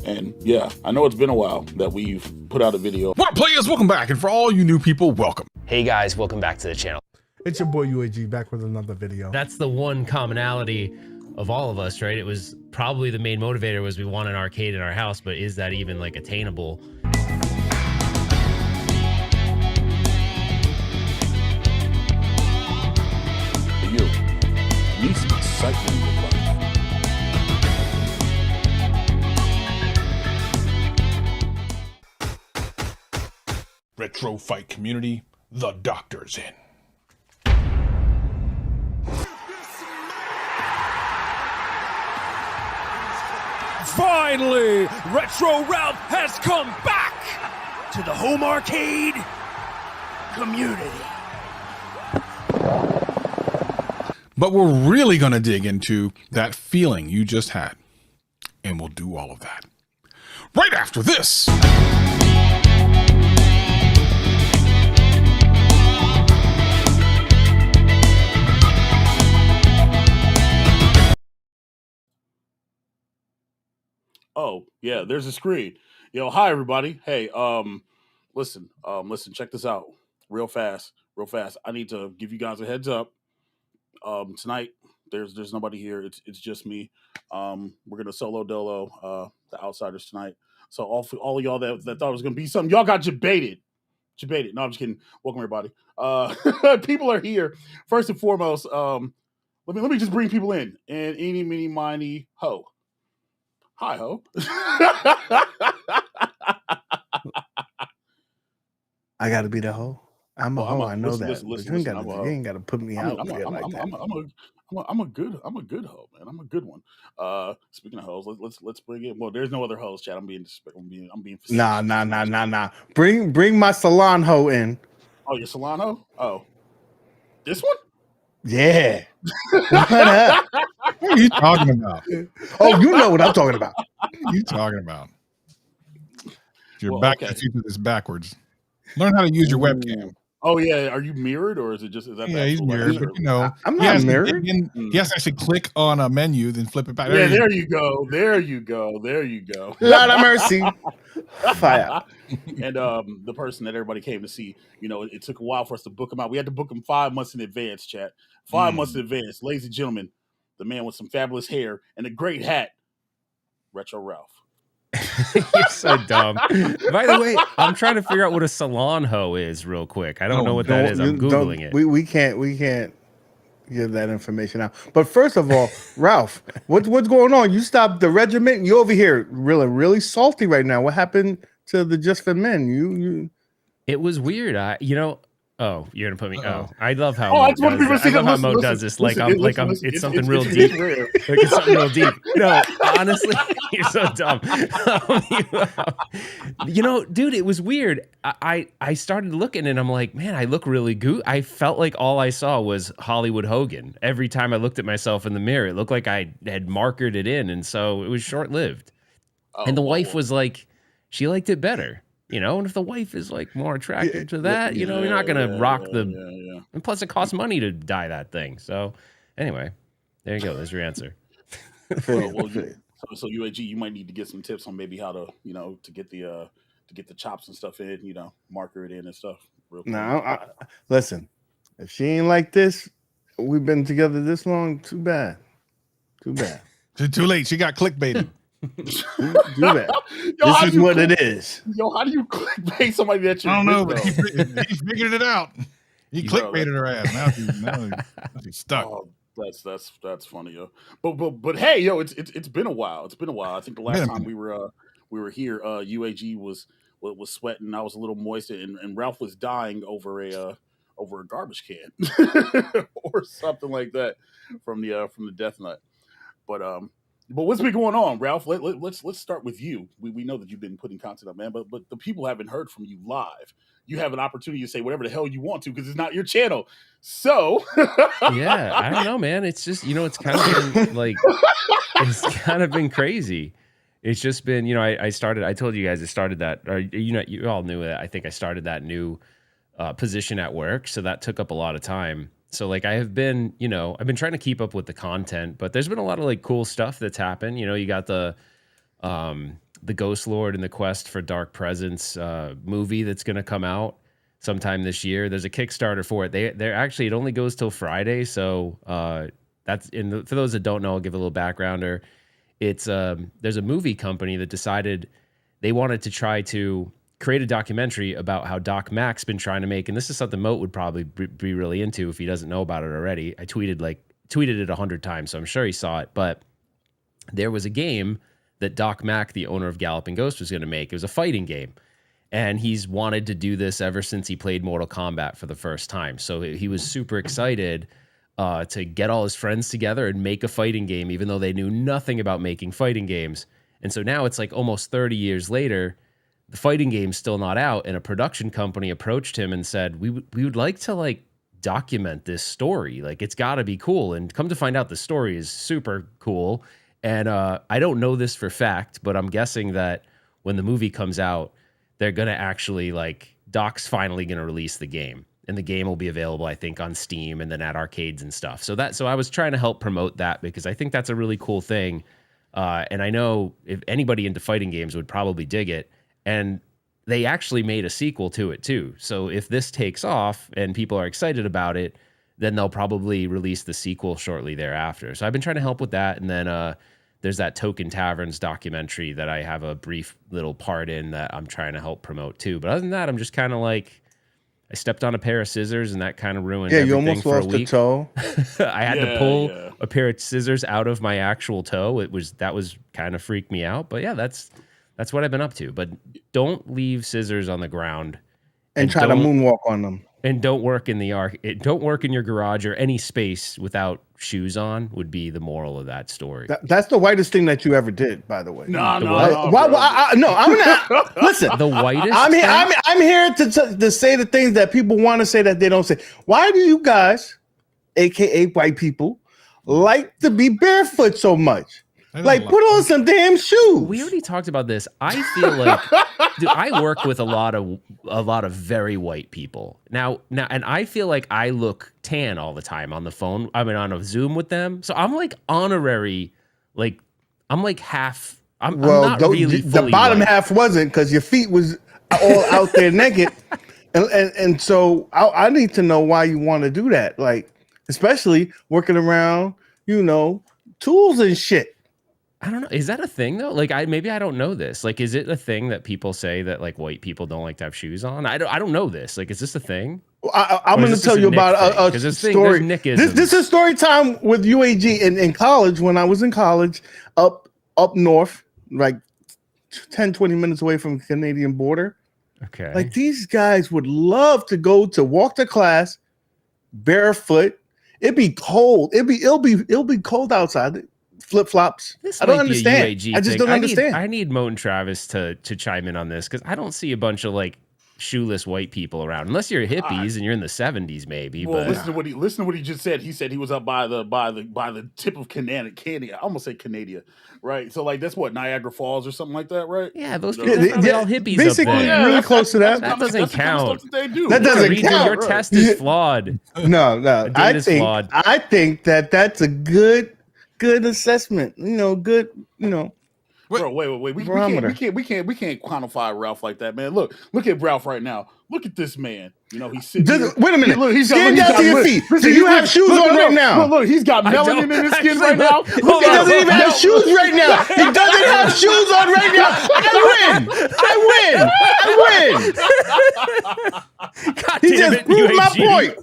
And yeah, I know it's been a while that we've put out a video. What up, players? Welcome back. And for all you new people, welcome. Hey guys, welcome back to the channel. It's your boy UAG back with another video. That's the one commonality of all of us, right? It was probably the main motivator was we want an arcade in our house, but is that even like attainable? For you, need some excitement in your life. Retro fight community, the doctor's in. Finally, Retro Ralph has come back to the home arcade community. But we're really going to dig into that feeling you just had. And we'll do all of that right after this. Oh, yeah, there's a screen. Yo, hi everybody. Hey, listen, check this out. Real fast. I need to give you guys a heads up. Tonight there's nobody here. It's just me. We're gonna solo dolo the outsiders tonight. So all of y'all that thought it was gonna be something, y'all got debated. No, I'm just kidding. Welcome everybody. People are here. First and foremost, let me just bring people in. And eeny, meeny, miny, ho. Hi, ho. I gotta be the hoe. I'm a hoe. I know that. Listen, you ain't gotta put me out there like that. I'm a good hoe, man. I'm a good one. Speaking of hoes, let's bring in. Well, there's no other hoes, chat. I'm being facetious. Nah. Bring my salon hoe in. Oh, your salon hoe? Oh, this one? Yeah. What are you talking about? Oh, you know what I'm talking about. What are you talking about? If you're okay. this backwards. Learn how to use your webcam. Oh yeah, are you mirrored or is that? Yeah, he's mirrored, but you know, I'm not mirrored. He has to actually click on a menu, then flip it back. Yeah, there you go. Lord of mercy. Fire. And the person that everybody came to see, you know, it took a while for us to book him out. We had to book him 5 months in advance, chat. 5 months in advance. Ladies and gentlemen, the man with some fabulous hair and a great hat, Retro Ralph. You're so dumb. By the way, I'm trying to figure out what a salon hoe is real quick. I don't know what that is. I'm Googling it. We can't give that information out. But first of all, Ralph, what's going on? You stopped the regiment. You over here really salty right now. What happened to the Just for Men? You It was weird. Oh, you're gonna put me. Oh, I love how. Mo does this. It's something real deep. Like it's something real deep. No, honestly, you're so dumb. You know, dude, it was weird. I started looking and I'm like, man, I look really good. I felt like all I saw was Hollywood Hogan. Every time I looked at myself in the mirror, it looked like I had markered it in, and so it was short lived. And the wife was like, she liked it better. You know, and if the wife is like more attracted to that, you know, you're not gonna rock the. And plus, it costs money to dye that thing. So, anyway, there you go. There's your answer. So UAG, you might need to get some tips on maybe how to, you know, to get the chops and stuff in. You know, marker it in and stuff. No, listen. If she ain't like this, we've been together this long. Too bad. Too late. She got clickbaited. Do that. This is what it is. Yo, how do you clickbait somebody that you? I don't know, but he figured it out. He clickbaited her ass. Now she's stuck. Oh, that's funny, yo. But hey, yo, it's been a while. It's been a while. I think the last time we were here, UAG was sweating. I was a little moist, and Ralph was dying over a garbage can or something like that from the Death Nut. But what's been going on, Ralph? Let's start with you. We know that you've been putting content up, man, but the people haven't heard from you live. You have an opportunity to say whatever the hell you want to because it's not your channel. So yeah, I don't know, man. It's just, you know, it's kind of been like it's kind of been crazy. It's just been, you know, I told you guys I started that, or you all knew that. I think I started that new position at work, so that took up a lot of time. So like I've been trying to keep up with the content, but there's been a lot of like cool stuff that's happened. You know, you got the the Ghost Lord and the Quest for Dark Presence movie that's going to come out sometime this year. There's a Kickstarter for it. They're actually, it only goes till Friday. So that's for those that don't know, I'll give a little backgrounder. It's there's a movie company that decided they wanted to try to create a documentary about how Doc Mac's been trying to make, and this is something Moat would probably be really into if he doesn't know about it already. I tweeted it 100 times, so I'm sure he saw it. But there was a game that Doc Mac, the owner of Galloping Ghost, was going to make. It was a fighting game. And he's wanted to do this ever since he played Mortal Kombat for the first time. So he was super excited to get all his friends together and make a fighting game, even though they knew nothing about making fighting games. And so now it's like almost 30 years later, the fighting game's still not out, and a production company approached him and said, we would like to like document this story. Like, it's got to be cool. And come to find out, the story is super cool. And I don't know this for fact, but I'm guessing that when the movie comes out, they're going to actually, like, Doc's finally going to release the game. And the game will be available, I think, on Steam and then at arcades and stuff. So I was trying to help promote that because I think that's a really cool thing. And I know if anybody into fighting games would probably dig it. And they actually made a sequel to it too. So if this takes off and people are excited about it, then they'll probably release the sequel shortly thereafter. So I've been trying to help with that. And then there's that Token Taverns documentary that I have a brief little part in that I'm trying to help promote too. But other than that, I'm just kind of like, I stepped on a pair of scissors and that kind of ruined everything. You almost for lost a week. a toe. I had to pull a pair of scissors out of my actual toe. That was kind of freaked me out. But yeah, that's what I've been up to. But don't leave scissors on the ground and try to moonwalk on them. And don't work in don't work in your garage or any space without shoes on would be the moral of that story. That's the whitest thing that you ever did, by the way. No. I'm gonna listen. The whitest. I'm here to say the things that people want to say that they don't say. Why do you guys, aka white people, like to be barefoot so much? Like, put on some damn shoes. We already talked about this. I feel like, dude, I work with a lot of very white people now, and I feel like I look tan all the time on the phone. I mean, on a Zoom with them, so I'm like honorary, like I'm like half. I'm not really the bottom white. half wasn't because your feet was all out there naked, and so I need to know why you want to do that. Like, especially working around, tools and shit. I don't know. Is that a thing though? Like, maybe I don't know this. Like, is it a thing that people say that like white people don't like to have shoes on? I don't know this. Like, is this a thing? I'm going to tell you about a story. This is story time with UAG in college. When I was in college, up north, like 10, 20 minutes away from the Canadian border. Okay. Like, these guys would love to walk to class barefoot. It'd be cold. It'll be cold outside. Flip-flops. I don't understand. I just don't understand. I need Mo and Travis to chime in on this because I don't see a bunch of like shoeless white people around unless you're hippies and you're in the 70s maybe. Well, but listen to what he just said. He said he was up by the tip of Canada. I almost say Canada, right? So like that's what, Niagara Falls or something like that, right? Yeah, those people are probably all hippies basically up there. really close to that. That doesn't count. That doesn't count. Your test is flawed. No. I think that's a good assessment. Good. Bro, wait. We can't quantify Ralph like that, man. Look at Ralph right now. Look at this man. He's sitting here. Wait a minute. Look, stand down to your feet. Do you have shoes on right now? Look, he's got melanin in his skin right now. He doesn't even have shoes right now. He doesn't have shoes on right now. I win. He just proved my point.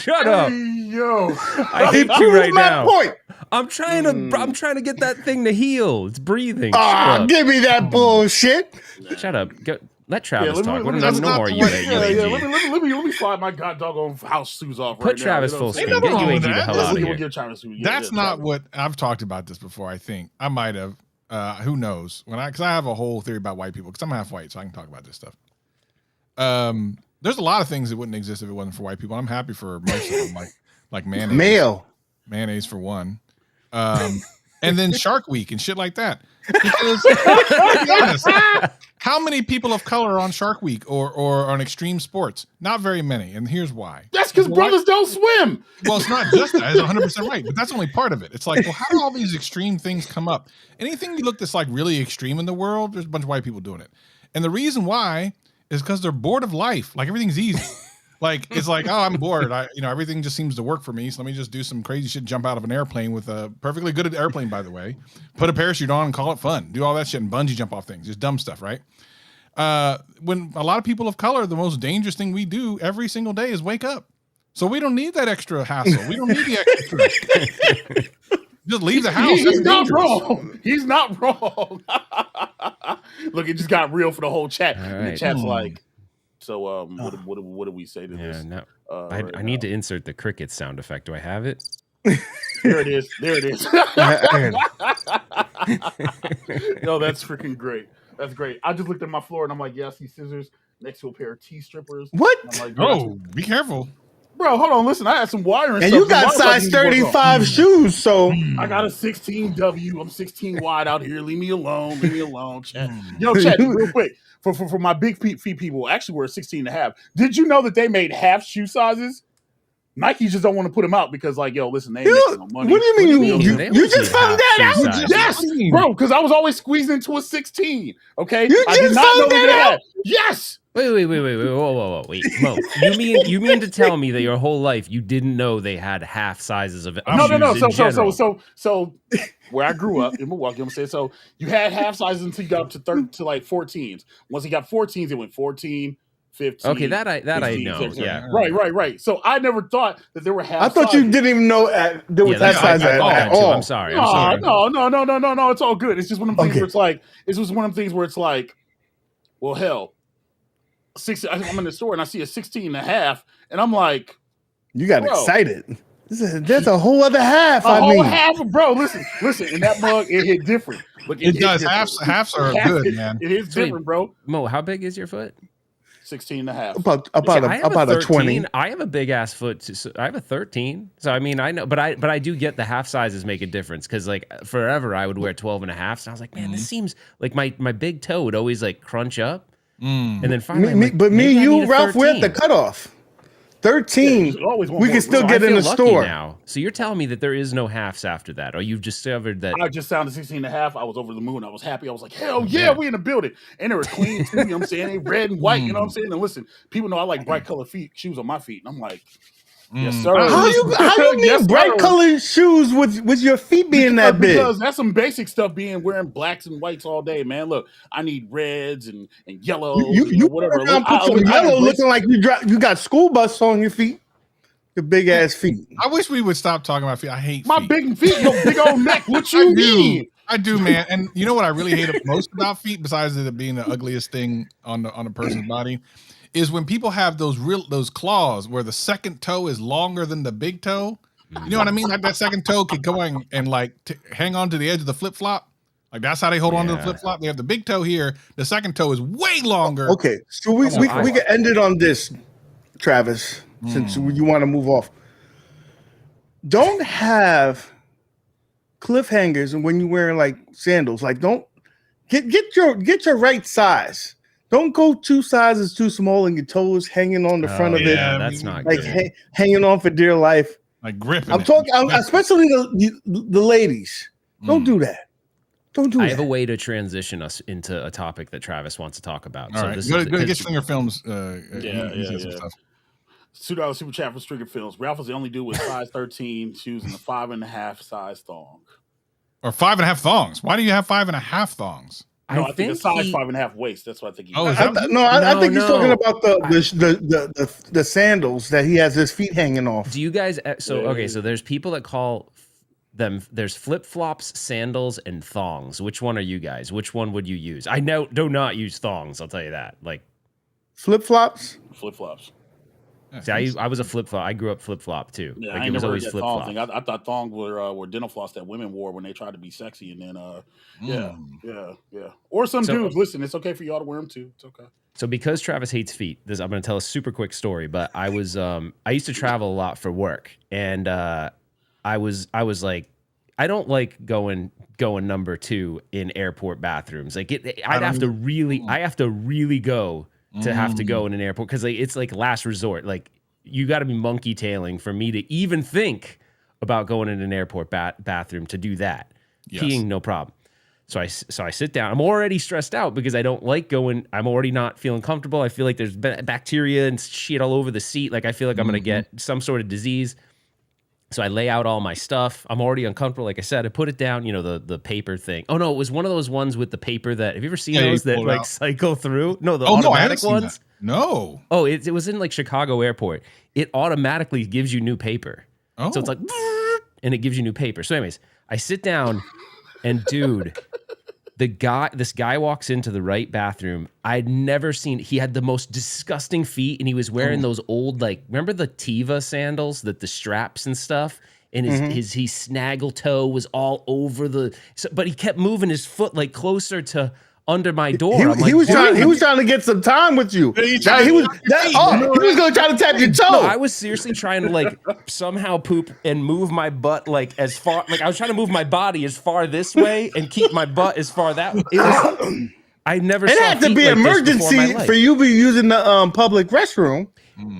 Shut up. Yo. I hate you right now. Point. I'm trying to get that thing to heal. It's breathing. Give me that bullshit. Shut up. Let Travis talk. Let me slide my doggone house shoes off. Put Travis full screen. Get UAG the hell out of here. That's not what I've talked about this before. I think I might have. Who knows? Because I have a whole theory about white people. Because I'm half white, so I can talk about this stuff. There's a lot of things that wouldn't exist if it wasn't for white people. I'm happy for most of them, like mayonnaise. Mayonnaise for one. And then Shark Week and shit like that. Because, to be honest, How many people of color are on Shark Week or on extreme sports? Not very many, and here's why. That's because brothers don't swim. Well, it's not just that. It's 100% right, but that's only part of it. It's like, well, how do all these extreme things come up? Anything you look that's like really extreme in the world, there's a bunch of white people doing it. And the reason why is because they're bored of life. Like everything's easy. Like it's like, oh, I'm bored. Everything just seems to work for me. So let me just do some crazy shit, jump out of an airplane with a perfectly good airplane, by the way, put a parachute on and call it fun. Do all that shit and bungee jump off things. Just dumb stuff, right? When a lot of people of color, the most dangerous thing we do every single day is wake up. So we don't need that extra hassle. We don't need the extra. Just leave the house. He's not wrong. He's not wrong. Look, it just got real for the whole chat. All And the right. chat's like, so what do we say to this? No. Right I need to insert the cricket sound effect. Do I have it? There it is. There it is. No, that's freaking great. That's great. I just looked at my floor and I'm like, yeah, I see scissors next to a pair of tea strippers. What? I'm like, Oh, be careful. bro, hold on. Listen, I had some wire and And stuff. you got The wires size like these work 35 shoes, so I got a 16W. I'm 16 wide out here. Leave me alone. Leave me alone, chat. Yo, chat, real quick. For my big feet people, actually we're 16 and a half. Did you know that they made half shoe sizes? Nike just don't want to put them out because, like, yo, listen, they ain't making no money. what do you mean? They You always just do found half that shoe out? size. Yes, bro, because I was always squeezed into a 16. Okay, You I did just not know found that that they out? had. Yes. Wait, whoa, wait, Mo. You mean to tell me that your whole life you didn't know they had half sizes of No. shoes in general? So where I grew up in Milwaukee, I'm saying, so you had half sizes until you got to like 14s. Once you got 14s, it went 14, 15. Okay, that I 16, know. 16. Yeah. Right. So I never thought that there were half. I thought you didn't even know there was Yeah, that size I thought at that too. all. I'm sorry. No. It's all good. It's just one of them things Okay. where it's like, well, hell, I'm in the store and I see a 16 and a half, and I'm like, You got Bro. excited. There's a whole other half. a whole I mean, half of, bro. Listen, in that mug, it hit different. Look, It hit does. different. Halves are good, man. It is So wait, different, bro. Mo, how big is your foot? 16 and a half. about See, I have a 20. 13. I have a big ass foot. So I have a 13. So I mean, I know, but I do get the half sizes make a difference because like forever I would wear 12 and a half. So I was like, man, this seems like my big toe would always like crunch up. And then finally, I'm like, But me maybe and I need you, a Ralph, we're at the 13. cutoff. 13. you always want We more can still room. get I in the feel lucky store. now. So you're telling me that there is no halves after that, or you've discovered that? I just sounded 16 and a half. I was over the moon. I was happy. I was like, hell yeah, we in the building. And they were clean too. You know what I'm saying? They red and white. You know what I'm saying? And listen, people know I like bright colored shoes on my feet. And I'm like, yes, sir. How you need Yes, bright sir. colored shoes with your feet being that big? Because that's some basic stuff. Wearing blacks and whites all day, man. Look, I need reds and yellows. You whatever. around put some yellow looking like you got school bus on your feet. Your big ass feet. I wish we would stop talking about feet. I hate my feet. big feet, your big old neck. What you mean? I do, man. And you know what I really hate most about feet, besides it being the ugliest thing on a person's body, is when people have those claws where the second toe is longer than the big toe. You know what I mean? Like that second toe could go and like hang on to the edge of the flip flop. Like that's how they hold on to the flip flop. They have the big toe here. The second toe is way longer. Okay, so we can end it on this, Travis, since you want to move off. Don't have cliffhangers when you're wearing like sandals. Like don't get your right size. Don't go 2 sizes too small and your toes hanging on the front of it. Yeah, that's not like good. hanging on for dear life. Like gripping. I'm talking, especially the ladies. Don't do that. Don't do I that. have a way to transition us into a topic that Travis wants to talk about. All So right, this go is to get Stringer Films. Yeah. Stuff. $2 super chat for Stringer Films. Ralph was the only dude with size 13 shoes and a 5.5 size thong. Or 5.5 thongs. Why do you have 5.5 thongs? No, I think a size 5.5 waist. That's what I think. Oh, is I that think he's talking about the sandals that he has his feet hanging off. Do you guys? So there's people that call them. There's flip flops, sandals, and thongs. Which one are you guys? Which one would you use? I do not use thongs. I'll tell you that. Like Flip flops. Flip flops. See, I was a flip flop. I grew up flip flop too. Yeah, like I it ain't was never always heard that flip thong flop. thing. I thought thongs were dental floss that women wore when they tried to be sexy, and then yeah. Or some dudes. Listen, it's okay for y'all to wear them too. It's okay. So because Travis hates feet, I'm going to tell a super quick story. But I was I used to travel a lot for work, and I was like I don't like going number 2 in airport bathrooms. Like I have to really go to have to go in an airport because it's like last resort. Like you got to be monkey tailing for me to even think about going in an airport bathroom to do that. Yes. Peeing, no problem. So I sit down. I'm already stressed out because I don't like going. I'm already not feeling comfortable. I feel like there's bacteria and shit all over the seat. Like I feel like I'm gonna get some sort of disease. So I lay out all my stuff. I'm already uncomfortable. Like I said, I put it down, the paper thing. Oh no, it was one of those ones with the paper that, have you ever seen those that like cycle through? No, the automatic ones. No. Oh, it was in like Chicago airport. It automatically gives you new paper. Oh. So it's like, and it gives you new paper. So anyways, I sit down and dude, this guy walks into the right bathroom. I'd never seen, he had the most disgusting feet and he was wearing those old, like, remember the Tiva sandals, the straps and stuff? And his snaggle toe was all over but he kept moving his foot like closer to under my door. He was trying to get some time with you. He was going to try to tap your toe. No, I was seriously trying to like somehow poop and move my butt like as far, like I was trying to move my body as far this way and keep my butt as far that way. I never. It had to be an emergency for you to be using the public restroom.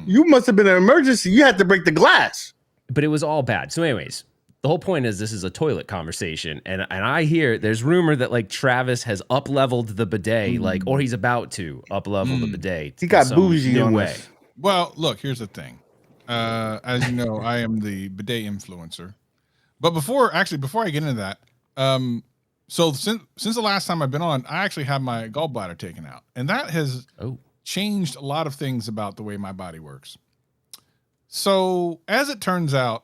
You must have been an emergency. You had to break the glass. But it was all bad. So anyways, the whole point is this is a toilet conversation. And I hear there's rumor that like Travis has up-leveled the bidet, like, or he's about to up-level the bidet. He got bougie on way. Well, look, here's the thing. As you know, I am the bidet influencer. But before I get into that, so since the last time I've been on, I actually had my gallbladder taken out. And that has changed a lot of things about the way my body works. So as it turns out,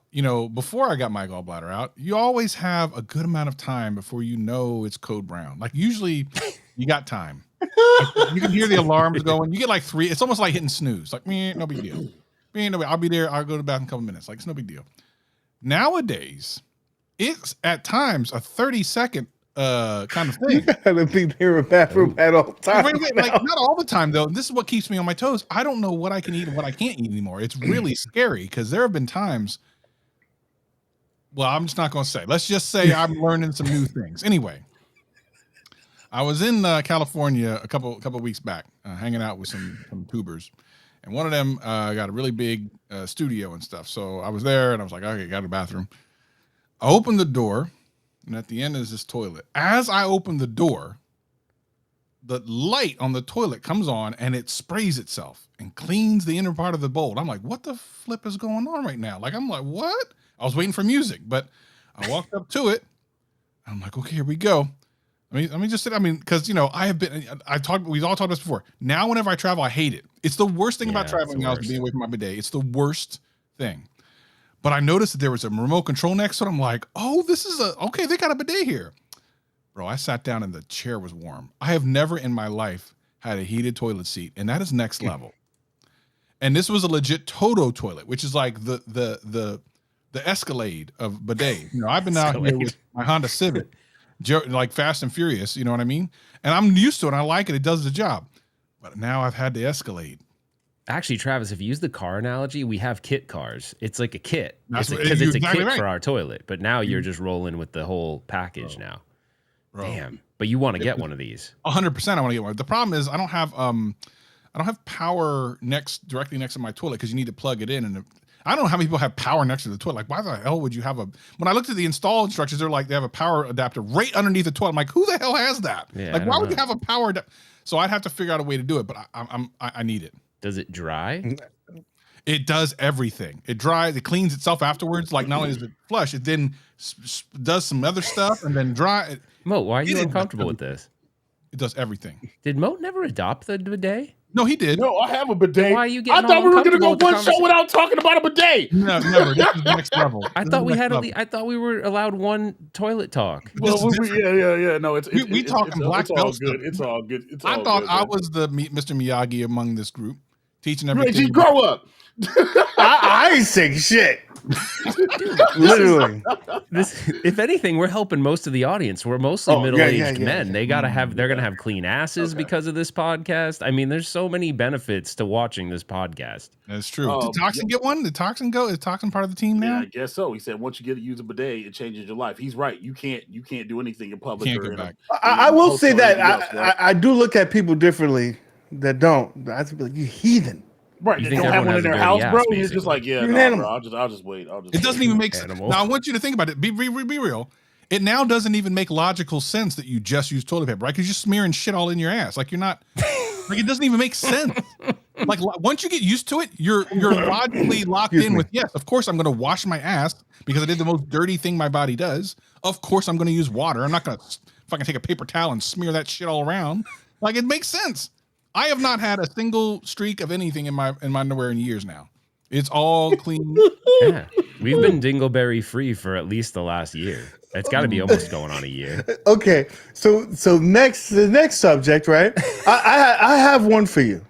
before I got my gallbladder out, you always have a good amount of time before you know it's code brown. Like usually you got time. You can hear the alarms going. You get like 3. It's almost like hitting snooze. Like, no big deal. I'll be there. I'll go to the bathroom in a couple minutes. Like, it's no big deal. Nowadays, it's at times a 30-second kind of thing. You gotta be near a bathroom at all times. Wait, like not all the time though. This is what keeps me on my toes. I don't know what I can eat and what I can't eat anymore. It's really scary because there have been times. Well, I'm just not going to say. Let's just say I'm learning some new things. Anyway, I was in California a couple weeks back, hanging out with some tubers, and one of them got a really big studio and stuff. So I was there, and I was like, okay, got a bathroom. I opened the door. And at the end is this toilet. As I open the door, the light on the toilet comes on and it sprays itself and cleans the inner part of the bowl. I'm like, what the flip is going on right now? Like, I'm like, what? I was waiting for music, but I walked up to it. I'm like, okay, here we go. Let me just say, because we've all talked about this before. Now, whenever I travel, I hate it. It's the worst thing about traveling now is being away from my bidet. It's the worst thing. But I noticed that there was a remote control next to it. I'm like, oh, this is okay, they got a bidet here. Bro, I sat down and the chair was warm. I have never in my life had a heated toilet seat, and that is next level. And this was a legit Toto toilet, which is like the Escalade of bidet. I've been out here with my Honda Civic, like Fast and Furious, you know what I mean? And I'm used to it, and I like it. It does the job. But now I've had the Escalade. Actually, Travis, if you use the car analogy, we have kit cars. It's like a kit. Because it's a kit for our toilet. But now you're just rolling with the whole package now. Bro. Damn. But you want to get one of these. 100% I want to get one. The problem is I don't have power directly next to my toilet because you need to plug it in. And I don't know how many people have power next to the toilet. Like, why the hell would you have when I looked at the install instructions, they're like, they have a power adapter right underneath the toilet. I'm like, who the hell has that? Yeah, like, why would you have a power adapter? So I'd have to figure out a way to do it, but I need it. Does it dry? It does everything. It dries. It cleans itself afterwards. Like not only does it flush, it then does some other stuff and then dry. Mo, why are you uncomfortable with this? It does everything. Did Mo never adopt the bidet? No, he did. No, I have a bidet. Then why are you getting? I thought we were going to go one show without talking about a bidet. No, never. This is next level. I thought we were allowed one toilet talk. Well, yeah. No, we talking black belt stuff. It's all good. I thought I was the Mr. Miyagi among this group, teaching everything. You grow up. I ain't saying shit. Literally. This, if anything, we're helping most of the audience. We're mostly middle-aged men. They're gonna have clean asses because of this podcast. I mean, there's so many benefits to watching this podcast. That's true. Did Toxin get one? Did Toxin go? Is Toxin part of the team now? Yeah, I guess so. He said once you get to use a bidet, it changes your life. He's right. You can't do anything in public. Can't or go in back. I will say that else, I do look at people differently that don't. I just be like, you heathen. Right, You they think don't have everyone one in has a their dirty house, ass, bro. You're basically. just like, yeah, You're an no, animal. bro. I'll just wait. It doesn't even make sense. Animal. Now I want you to think about it. Be real. It now doesn't even make logical sense that you just use toilet paper, right? Because you're smearing shit all in your ass. Like you're not. Like it doesn't even make sense. Like once you get used to it, you're logically locked in with yes. Of course, I'm going to wash my ass because I did the most dirty thing my body does. Of course, I'm going to use water. I'm not going to fucking take a paper towel and smear that shit all around. Like it makes sense. I have not had a single streak of anything in my underwear in years now. It's all clean. Yeah, we've been dingleberry free for at least the last year. It's got to be almost going on a year. Okay, so the next subject, right? I have one for you.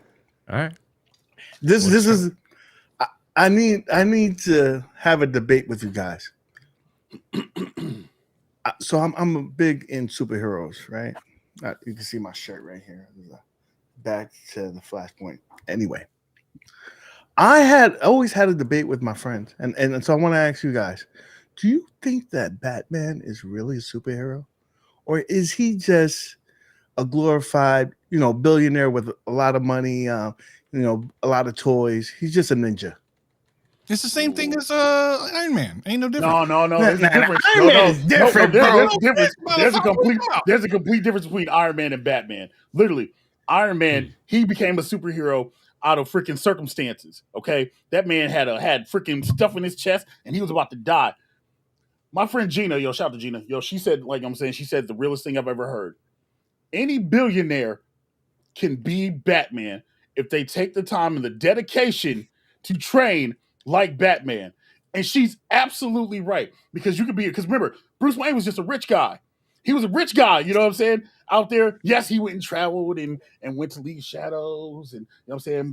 All right. This is I need to have a debate with you guys. So I'm a big in superheroes, right? You can see my shirt right here. Back to the Flashpoint. Anyway, I always had a debate with my friends, and so I want to ask you guys: do you think that Batman is really a superhero, or is he just a glorified, billionaire with a lot of money, a lot of toys? He's just a ninja. It's the same thing as Iron Man. Ain't no difference. No. There's a difference. Iron Man is different, bro. There's a difference. There's a complete difference between Iron Man and Batman. Literally, Iron Man, he became a superhero out of freaking circumstances. Okay, that man had freaking stuff in his chest, and he was about to die. My friend Gina, shout out to Gina. She said, she said the realest thing I've ever heard. Any billionaire can be Batman if they take the time and the dedication to train like Batman. And she's absolutely right. Because remember, Bruce Wayne was just a rich guy. He was a rich guy, you know what I'm saying? Out there, yes, he went and traveled and went to League of Shadows and,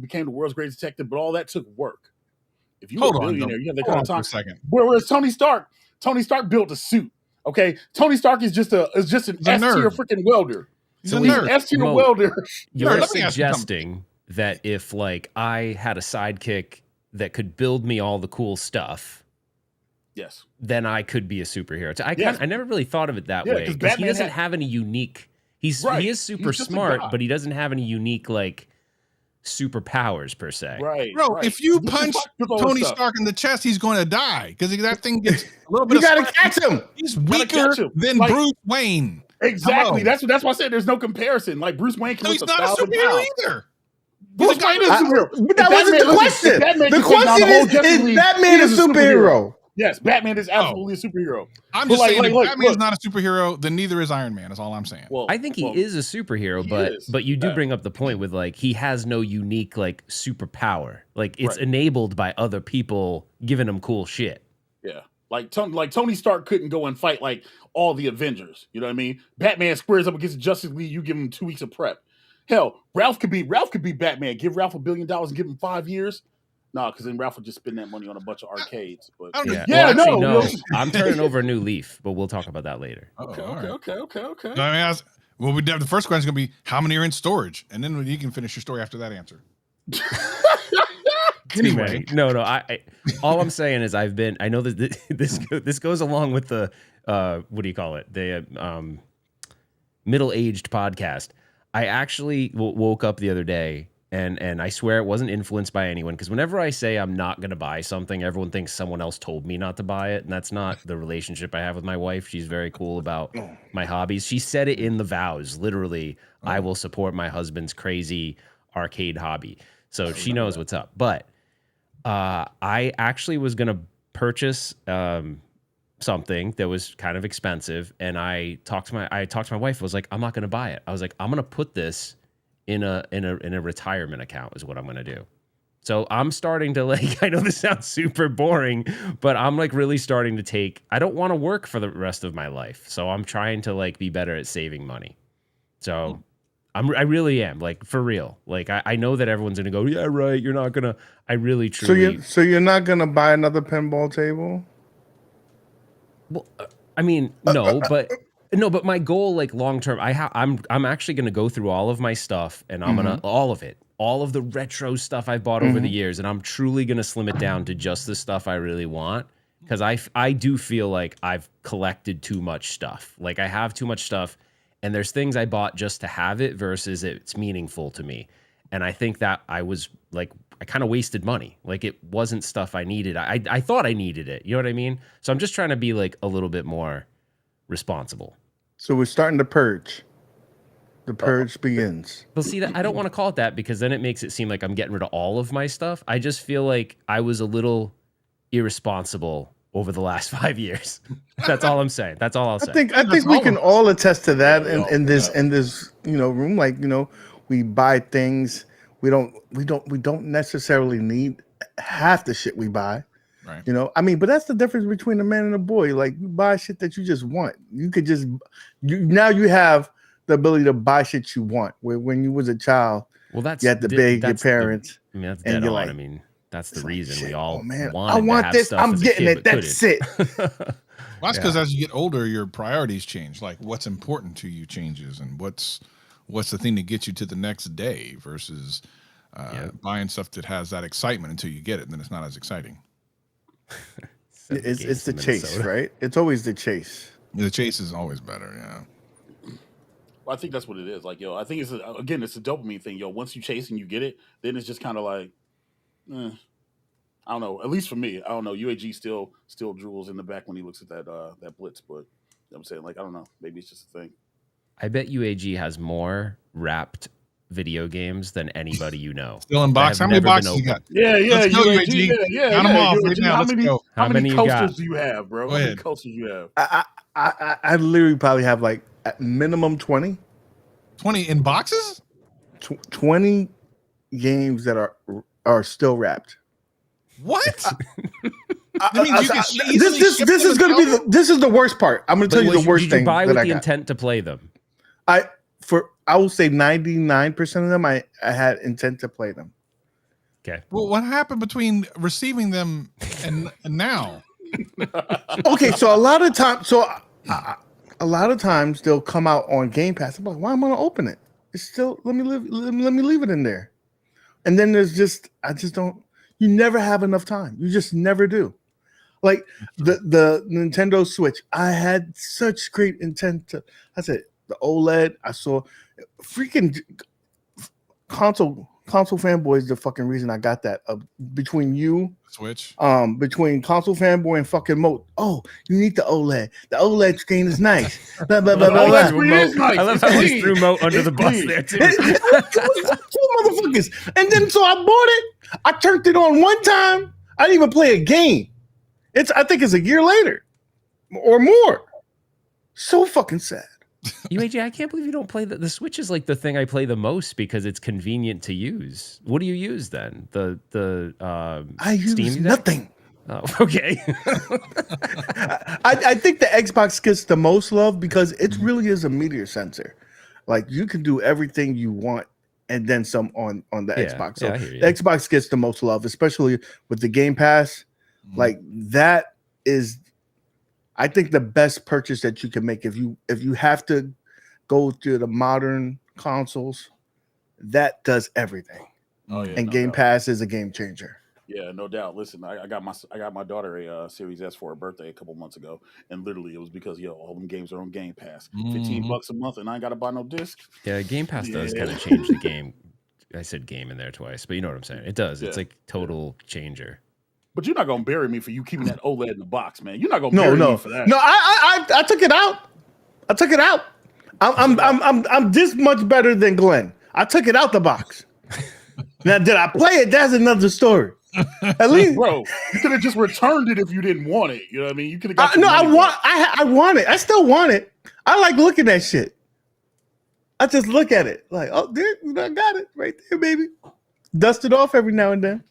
became the world's greatest detective, but all that took work. If you were a billionaire, you have that kind of time. For a second. Whereas Tony Stark built a suit. Okay, Tony Stark is just an S-tier freaking welder. He's a nerd. S-tier welder. You're suggesting that if I had a sidekick that could build me all the cool stuff, yes, then I could be a superhero. I never really thought of it that way because he doesn't have any unique. He is super smart, but he doesn't have any unique superpowers per se. Right, bro. Right. If you punch Tony Stark in the chest, he's going to die because that thing gets a little bit. You got to catch him. He's weaker than Bruce Wayne. Exactly. That's why I said there's no comparison. Like Bruce Wayne can he's not a superhero either. Bruce Wayne is a superhero. But that wasn't the question. The question is Batman a superhero? Yes, Batman is absolutely a superhero. I'm just saying if Batman is not a superhero, then neither is Iron Man. Is all I'm saying. Well, I think he is a superhero, but you do bring up the point with he has no unique superpower. It's enabled by other people giving him cool shit. Yeah. Like Tony Stark couldn't go and fight all the Avengers. You know what I mean? Batman squares up against the Justice League. You give him 2 weeks of prep. Hell, Ralph could be Batman. Give Ralph $1 billion and give him 5 years. No, because then Ralph would just spend that money on a bunch of arcades. But no, I'm turning over a new leaf, but we'll talk about that later. Okay. Well, the first question is going to be how many are in storage, and then you can finish your story after that answer. Anyway, no. All I'm saying is I know that this goes along with the what do you call it? The middle-aged podcast. I actually woke up the other day and I swear it wasn't influenced by anyone because whenever I say I'm not going to buy something, everyone thinks someone else told me not to buy it, and that's not the relationship I have with my wife. She's very cool about my hobbies. She said it in the vows, literally, I will support my husband's crazy arcade hobby. So she knows what's up. But I actually was going to purchase something that was kind of expensive, and I talked to my wife. I was like, I'm not going to buy it. I was like, I'm going to put this in a retirement account is what I'm going to do. So I'm starting to I know this sounds super boring, but I'm really starting to I don't want to work for the rest of my life. So I'm trying to be better at saving money. So I really am, like, for real. Like, I know that everyone's gonna go, yeah, right. You're not gonna. I really truly. So you're not gonna buy another pinball table? Well, I mean, no, but my goal, like, long term, I'm actually gonna go through all of my stuff, and I'm gonna all of it, all of the retro stuff I've bought over the years, and I'm truly gonna slim it down to just the stuff I really want, because I do feel like I've collected too much stuff. Like, I have too much stuff, and there's things I bought just to have it versus it's meaningful to me, and I think that I was like. I kind of wasted money. Like, it wasn't stuff I needed. I thought I needed it. You know what I mean? So I'm just trying to be like a little bit more responsible. So we're starting to purge. The purge begins. Well, see, that I don't want to call it that because then it makes it seem like I'm getting rid of all of my stuff. I just feel like I was a little irresponsible over the last 5 years. That's all I'm saying. That's all I'll say. I think we can all attest to that in this room. Like, we buy things. We don't necessarily need half the shit we buy. Right. But that's the difference between a man and a boy. Like, you buy shit that you just want. You could just now you have the ability to buy shit you want. Where when you was a child, well, that's you had to beg your parents. That's and dead you're on. like, I mean, that's the reason we all man, wanted I want to have this. stuff I'm as a getting kid, it. but That's it. Well, that's because as you get older, your priorities change. Like, what's important to you changes, and what's the thing to get you to the next day versus buying stuff that has that excitement until you get it, and then it's not as exciting. It's the chase, right? It's always the chase. The chase is always better, yeah. Well, I think that's what it is. Like, I think it's a dopamine thing. Once you chase and you get it, then it's just kind of like, I don't know. At least for me, I don't know. UAG still drools in the back when he looks at that blitz, but I'm saying, like, I don't know. Maybe it's just a thing. I bet UAG has more wrapped video games than anybody you know. Still in box. How many boxes you got? Yeah. Let's go, UAG. Count them off right now. Let's go. How many coasters got? do you have, bro? Go How many ahead. coasters you have? I literally probably have like at minimum 20. 20 in boxes? 20 games that are still wrapped. What? This is going to be this is the worst part. I'm going to tell you the worst thing. Did you buy with with the intent to play them? I will say 99% of them I had intent to play them. Okay. Well, what happened between receiving them and now? Okay, so a lot of times they'll come out on Game Pass. I'm like, why am I gonna open it? It's still let me leave it in there. And then I just don't. You never have enough time. You just never do. Like the Nintendo Switch, I had such great intent to. I said the OLED. I saw freaking console fanboy is the fucking reason I got that. Between you, Switch, between console fanboy and fucking Moat. Oh, you need the OLED. The OLED screen is nice. Blah blah blah blah. I love how he threw Moat under the bus there too. Two motherfuckers. And then so I bought it. I turned it on one time. I didn't even play a game. I think it's a year later or more. So fucking sad. UAG, I can't believe you don't play the Switch is like the thing I play the most because it's convenient to use. What do you use then? I use Steam nothing. Oh, okay. I think the Xbox gets the most love because it really is a meteor sensor. Like, you can do everything you want and then some on the Xbox. So the Xbox gets the most love, especially with the Game Pass. Like, that is, I think, the best purchase that you can make if you have to go to the modern consoles. That does everything. Oh yeah, and Game Pass is a game changer. Yeah, no doubt. Listen, I got my daughter a Series S for her birthday a couple months ago, and literally it was because all them games are on Game Pass, $15 a month, and I ain't got to buy no disc. Yeah, Game Pass does kind of change the game. I said game in there twice, but you know what I'm saying. It does. Yeah. It's like total changer. But you're not gonna bury me for you keeping that OLED in the box, man. You're not gonna bury me for that. No, I took it out. I took it out. I'm this much better than Glenn. I took it out the box. Now, did I play it? That's another story. At least, bro, you could have just returned it if you didn't want it. You know what I mean? You could have got. I want it. I still want it. I like looking at shit. I just look at it like, oh, there, I got it right there, baby. Dust it off every now and then.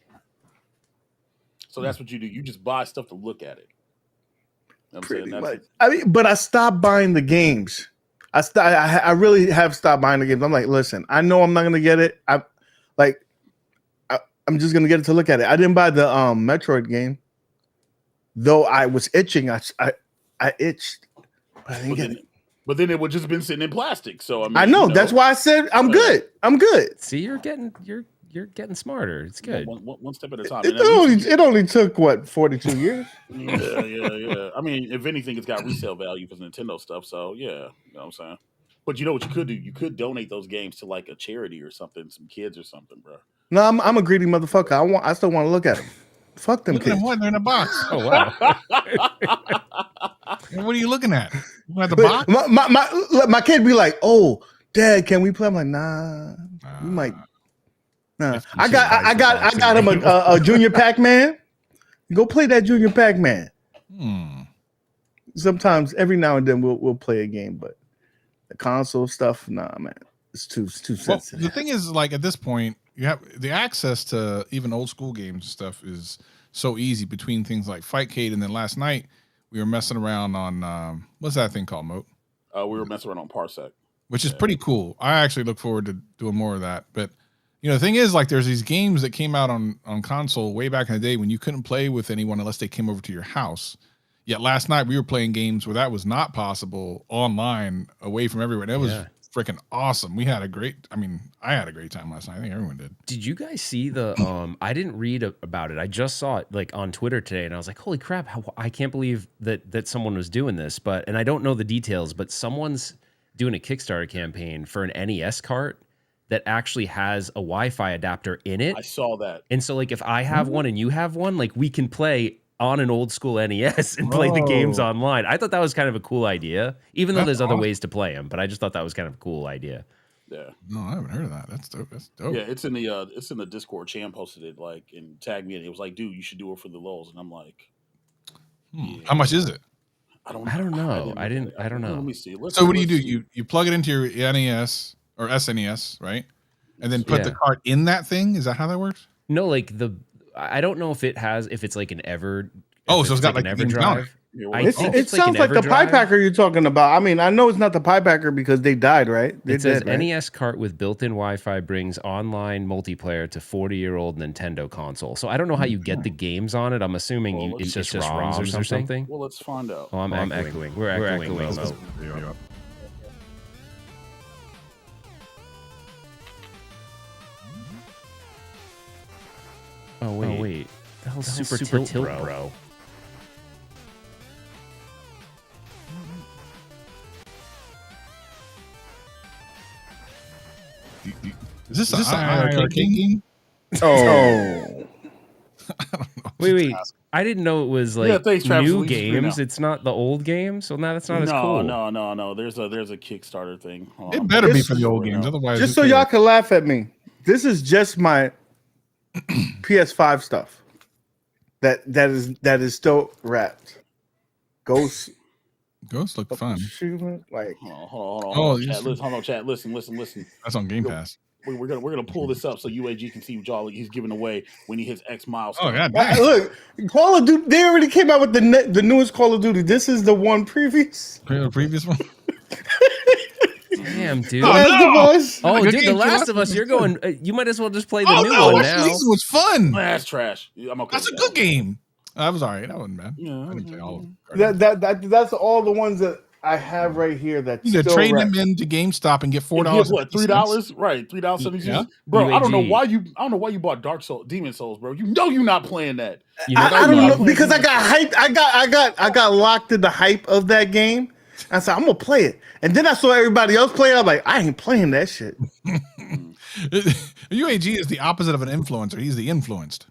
So that's what you do. You just buy stuff to look at it. You know Pretty much. But I stopped buying the games I really have stopped buying the games. I'm like, listen, I know I'm not gonna get it. I'm just gonna get it to look at it. I didn't buy the Metroid game, though I was itching. I itched, but I didn't get it. But then it would just been sitting in plastic. So I mean, I know, that's why I said I'm good. I'm good. See, you're getting smarter. It's good. One step at a time. It only took what 42 years. Yeah. I mean, if anything, it's got resale value because Nintendo stuff. So yeah, you know what I'm saying. But you know what you could do? You could donate those games to like a charity or something, some kids or something, bro. No, I'm a greedy motherfucker. I still want to look at them. Fuck them kids. They're in a box. Oh wow. What are you looking at? You at the box? My kid be like, "Oh, Dad, can we play?" I'm like, "Nah, you might." Nah, I got him a Junior Pac-Man. Go play that Junior Pac-Man. Sometimes, every now and then, we'll play a game, but the console stuff, nah, man, it's too sensitive. The thing is, like at this point, you have the access to even old school games and stuff is so easy between things like Fightcade, and then last night we were messing around on what's that thing called, Moat? We were messing around on Parsec, which is pretty cool. I actually look forward to doing more of that. But the thing is, like, there's these games that came out on console way back in the day when you couldn't play with anyone unless they came over to your house. Yet last night we were playing games where that was not possible online, away from everyone. It was freaking awesome. I had a great time last night. I think everyone did. Did you guys see the I didn't read about it. I just saw it like on Twitter today, and I was like, holy crap, I can't believe that someone was doing this. And I don't know the details, but someone's doing a Kickstarter campaign for an NES cart that actually has a Wi-Fi adapter in it. I saw that. And so like if I have one and you have one, like we can play on an old school NES and play the games online. I thought that was kind of a cool idea, even though there's other ways to play them. But I just thought that was kind of a cool idea. Yeah. No, I haven't heard of that. That's dope. Yeah, it's in the Discord. Cham posted it like and tagged me, and it was like, dude, you should do it for the lows. And I'm like, how much is it? I don't know. I don't know. Let me see. So what do you do? You plug it into your NES or SNES, right? And then put the card in that thing? Is that how that works? No, like I don't know if it's like an Ever. Oh, so it's got an like EverDrive. It sounds like the Pie Packer you're talking about. I mean, I know it's not the Pie Packer because they died, right? It says NES cart with built-in Wi-Fi brings online multiplayer to 40-year-old Nintendo console. So I don't know how you get the games on it. I'm assuming it's just ROMs or something. Well, let's find out. Oh, I'm echoing. We're echoing. Oh wait. The hell's Super Tilt, bro? Is this an arcade game? Oh. Wait. I didn't know it was like new games. It's not the old games. So now that's not as cool. No. There's a Kickstarter thing. It better be for the old games, otherwise. Just so y'all can laugh at me, this is just my PS5 stuff. That is still wrapped. Ghosts look fun. Like, hold on, chat. Listen. That's on Game Pass. We're gonna pull this up so UAG can see what y'all he's giving away when he hits X milestone. Oh god, look, Call of Duty. They already came out with the newest Call of Duty. This is the one previous. The previous one. Damn, dude. Oh, dude, The Last of Us. You're going. You might as well just play the new one now. This was fun. That's trash. I'm okay. That's a good game. That was all right. That wasn't bad. Yeah, I didn't play all of them. That's all the ones that I have right here. That you can trade them into GameStop and get $4. What, $3? Right, $3.76. Yeah. Bro, UAG. I don't know why you bought Demon Souls, bro. You know you're not playing that. I don't know because I got hyped. I got locked in the hype of that game. I said, I'm gonna play it. And then I saw everybody else play it. I'm like, I ain't playing that shit. UAG is the opposite of an influencer. He's the influenced.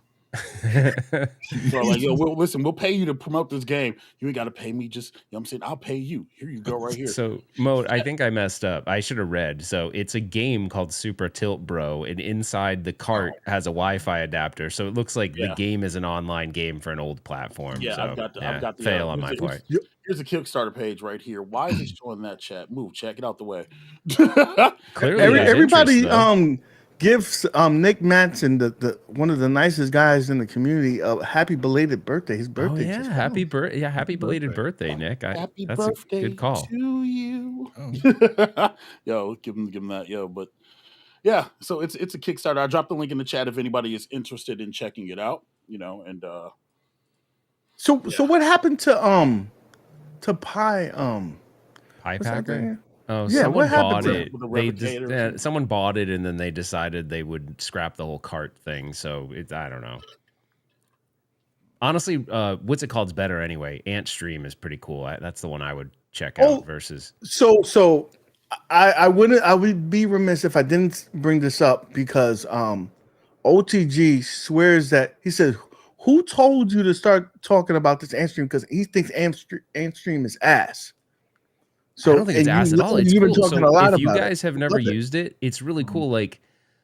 So like, we'll pay you to promote this game. You ain't gotta pay me, just I'm saying, I'll pay you. Here you go, right here. So Mo, I think I messed up. I should have read. So it's a game called Super Tilt Bro, and inside the cart has a Wi-Fi adapter. So it looks like the game is an online game for an old platform. Yeah, so, I've got the fail on my part. Here's a Kickstarter page right here. Why is he showing that chat? Move, check it out the way. Clearly, everybody give Nick Matson, the one of the nicest guys in the community, a happy belated birthday. His birthday. Oh yeah, just happy passed. happy belated birthday, Nick. Happy That's a birthday good call. to you. Oh. Yo, give him that, yo. But yeah, so it's a Kickstarter. I dropped the link in the chat if anybody is interested in checking it out. And So what happened to Pie? Pie What's that Packer. thing? Oh, Yeah, someone what happened bought to it. with the They revocator or just, something? someone bought it and then they decided they would scrap the whole cart thing. So I don't know. Honestly, what's it called is better anyway. Antstream is pretty cool. That's the one I would check out versus. So I would be remiss if I didn't bring this up because OTG swears that he says, who told you to start talking about this Antstream? Because he thinks Antstream is ass. So I don't think it's ass at all. It's you've been cool. talking So a lot if you about guys have never used it, it's really cool. Like,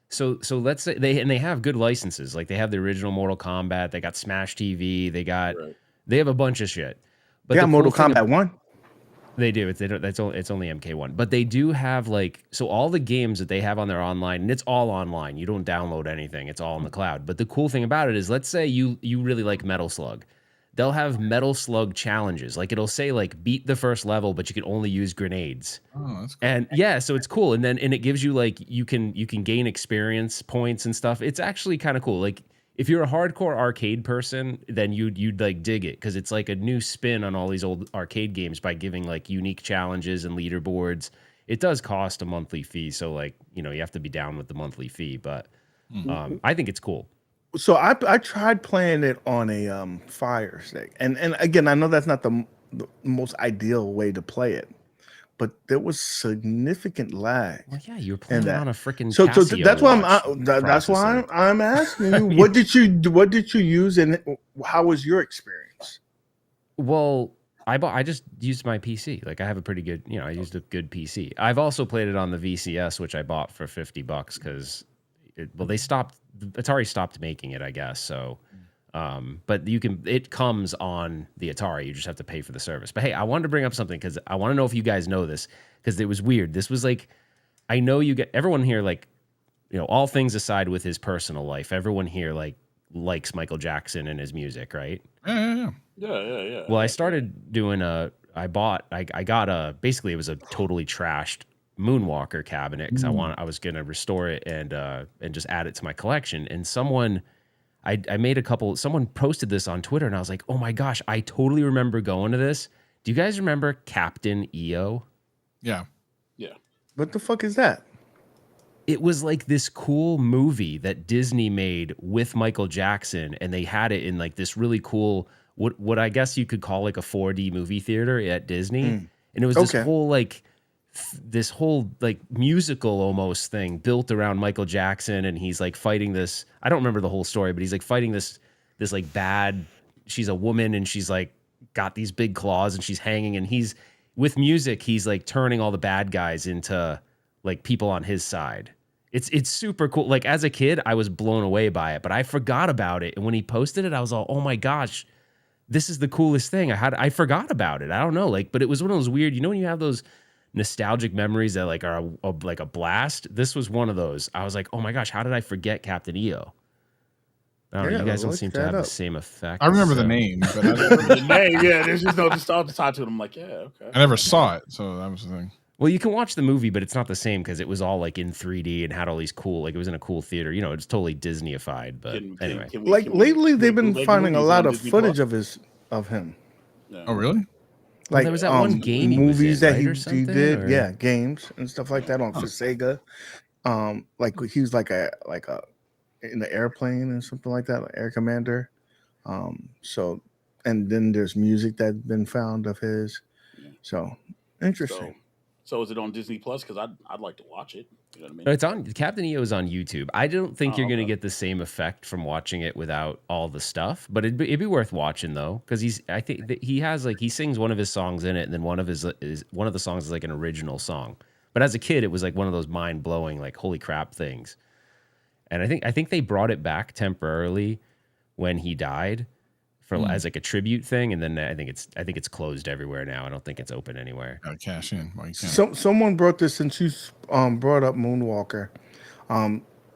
so let's say they have good licenses. Like they have the original Mortal Kombat. They got Smash TV. They have a bunch of shit. But they got the Mortal cool thing Kombat 1. They do. It's only MK1, but they do have so all the games that they have on their online, and it's all online. You don't download anything; it's all in the cloud. But the cool thing about it is, let's say you really like Metal Slug, they'll have Metal Slug challenges. Like it'll say beat the first level, but you can only use grenades. Oh, that's cool. And yeah, so it's cool. And it gives you you can gain experience points and stuff. It's actually kind of cool. Like if you're a hardcore arcade person, then you'd dig it because it's like a new spin on all these old arcade games by giving unique challenges and leaderboards. It does cost a monthly fee, so you have to be down with the monthly fee. But I think it's cool. So I tried playing it on a Fire Stick, and again, I know that's not the most ideal way to play it, but there was significant lag. Well, yeah, you're playing it on a freaking so Casio that's why watch I'm asking you, what did you use, and how was your experience? Well, I just used my PC. Like I have a pretty good, I used a good PC. I've also played it on the VCS, which I bought for $50 because Atari stopped making it, I guess. So, but it comes on the Atari. You just have to pay for the service. But hey, I wanted to bring up something because I want to know if you guys know this because it was weird. This was I know everyone here, all things aside with his personal life, everyone here likes Michael Jackson and his music, right? Yeah. Well, I started doing I got basically it was a totally trashed Moonwalker cabinet because I was gonna restore it and just add it to my collection. And someone posted this on Twitter and I was like, oh my gosh, I totally remember going to this. Do you guys remember Captain EO? Yeah. What the fuck is that? It was this cool movie that Disney made with Michael Jackson, and they had it in this really cool what I guess you could call a 4D movie theater at Disney. And it was this whole musical almost thing built around Michael Jackson, and he's fighting this. I don't remember the whole story, but he's fighting this bad. She's a woman, and she's got these big claws, and she's hanging, and he's with music. He's turning all the bad guys into people on his side. It's super cool. As a kid, I was blown away by it, but I forgot about it. And when he posted it, I was all, oh my gosh, this is the coolest thing. I forgot about it. I don't know. But it was one of those weird, when you have those nostalgic memories that are a blast. This was one of those. I was like, oh my gosh, how did I forget Captain EO? I don't know. You guys don't seem to have the same effect. I remember the name, but the name, yeah. There's just no nostalgia tied to it. I'm like, yeah, okay. I never saw it, so that was the thing. Well, you can watch the movie, but it's not the same because it was all in 3D and had all these cool, it was in a cool theater. It's totally Disney-ified. But anyway, lately they've been finding a lot of footage of him. Yeah. Oh, really? There was that one game movies he that right, he did, yeah, games and stuff like that for Sega. He was in the airplane and something like that, Air Commander. So, and then there's music that's been found of his. So interesting. So is it on Disney Plus? Because I'd like to watch it. You know what I mean? It's on Captain EO is on YouTube. I don't think you're going to get the same effect from watching it without all the stuff, but it'd be worth watching though, because I think that he has he sings one of his songs in it, and then one of the songs is an original song. But as a kid, it was one of those mind blowing holy crap things. And I think they brought it back temporarily when he died as a tribute thing, and then I think it's closed everywhere now. I don't think it's open anywhere. Gotta cash in. Someone brought this since you brought up Moonwalker.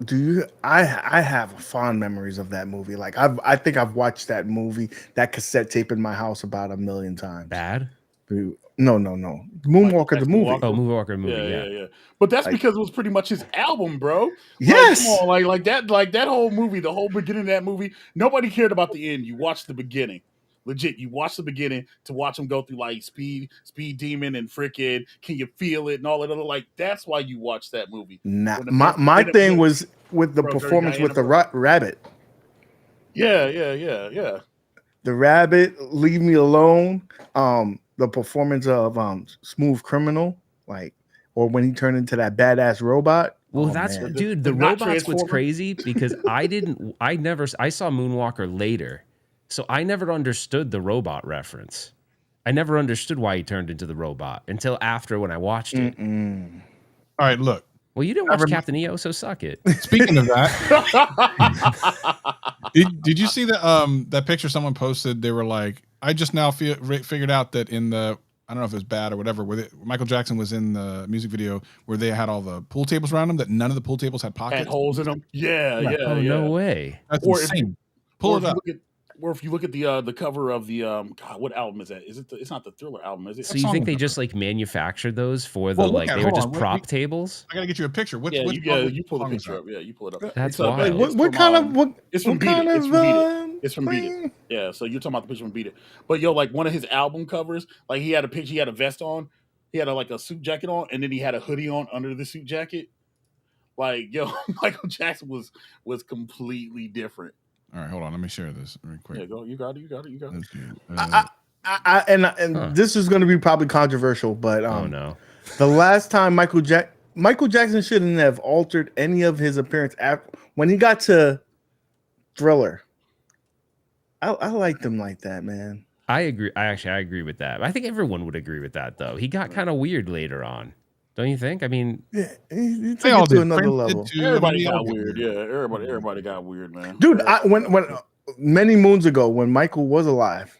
Do you? I have fond memories of that movie. Like I think I've watched that movie, that cassette tape in my house about 1,000,000 times. Bad? No. Moonwalker the Jackson movie. Oh, Moonwalker movie. Yeah, Yeah. yeah, yeah. But that's Like- because it was pretty much his album, bro. Like, Yes. come on, like that whole movie, the whole beginning of that movie, nobody cared about the end. You watched the beginning. Legit, you watch the beginning to watch him go through like Speed Demon and freaking Can You Feel It and all that other, like that's why you watch that movie. Nah, When the my man- my when- thing when- was with the Bro, Dirty performance with the Diana, rabbit. Yeah. The rabbit, Leave Me Alone. The performance of Smooth Criminal, like, or when he turned into that badass robot. Well, Oh, that's man. dude. The The not robot's what's Transformer? crazy because I saw Moonwalker later, so I never understood the robot reference. I never understood why he turned into the robot until after when I watched it. All right, look. Well, you didn't watch Captain EO, so suck it. Speaking of that, did you see that picture someone posted? They were like, I just now figured out that in the, I don't know if it was Bad or whatever, where Michael Jackson was in the music video where they had all the pool tables around them, that none of the pool tables had pockets. Had holes in them. Yeah. Oh, no way. That's Or if insane. Pull it up. Or if you look at the cover of the God, what album is that? Is it? It's not the Thriller album, is it? So you think they just like manufactured those for the Well, look like at- they were hold just on, prop tables? I gotta get you a picture. Which Yeah, which you pull the song is picture that? up. Yeah, you pull it up. That's It's, wild. it's What from, kind of what? It's from what Beat It. kind It's of from Beat It. It's from Beat thing? It. Yeah, so you're talking about the picture from Beat It. But yo, like one of his album covers, like he had a picture, he had a vest on, he had like a suit jacket on, and then he had a hoodie on under the suit jacket. Like, yo, Michael Jackson was completely different. All right, hold on. Let me share this real quick. Yeah, go. You got it. Let's do, And this is going to be probably controversial, but Oh no. the last time Michael Jackson shouldn't have altered any of his appearance when he got to Thriller. I liked him like that, man. I agree. I agree with that. I think everyone would agree with that, though. He got kind of weird later on, don't you think? I mean, Yeah, he took They all it to did. another Prince did level. too. Everybody We all got did weird. Yeah, everybody got weird, man. Dude, when many moons ago, when Michael was alive,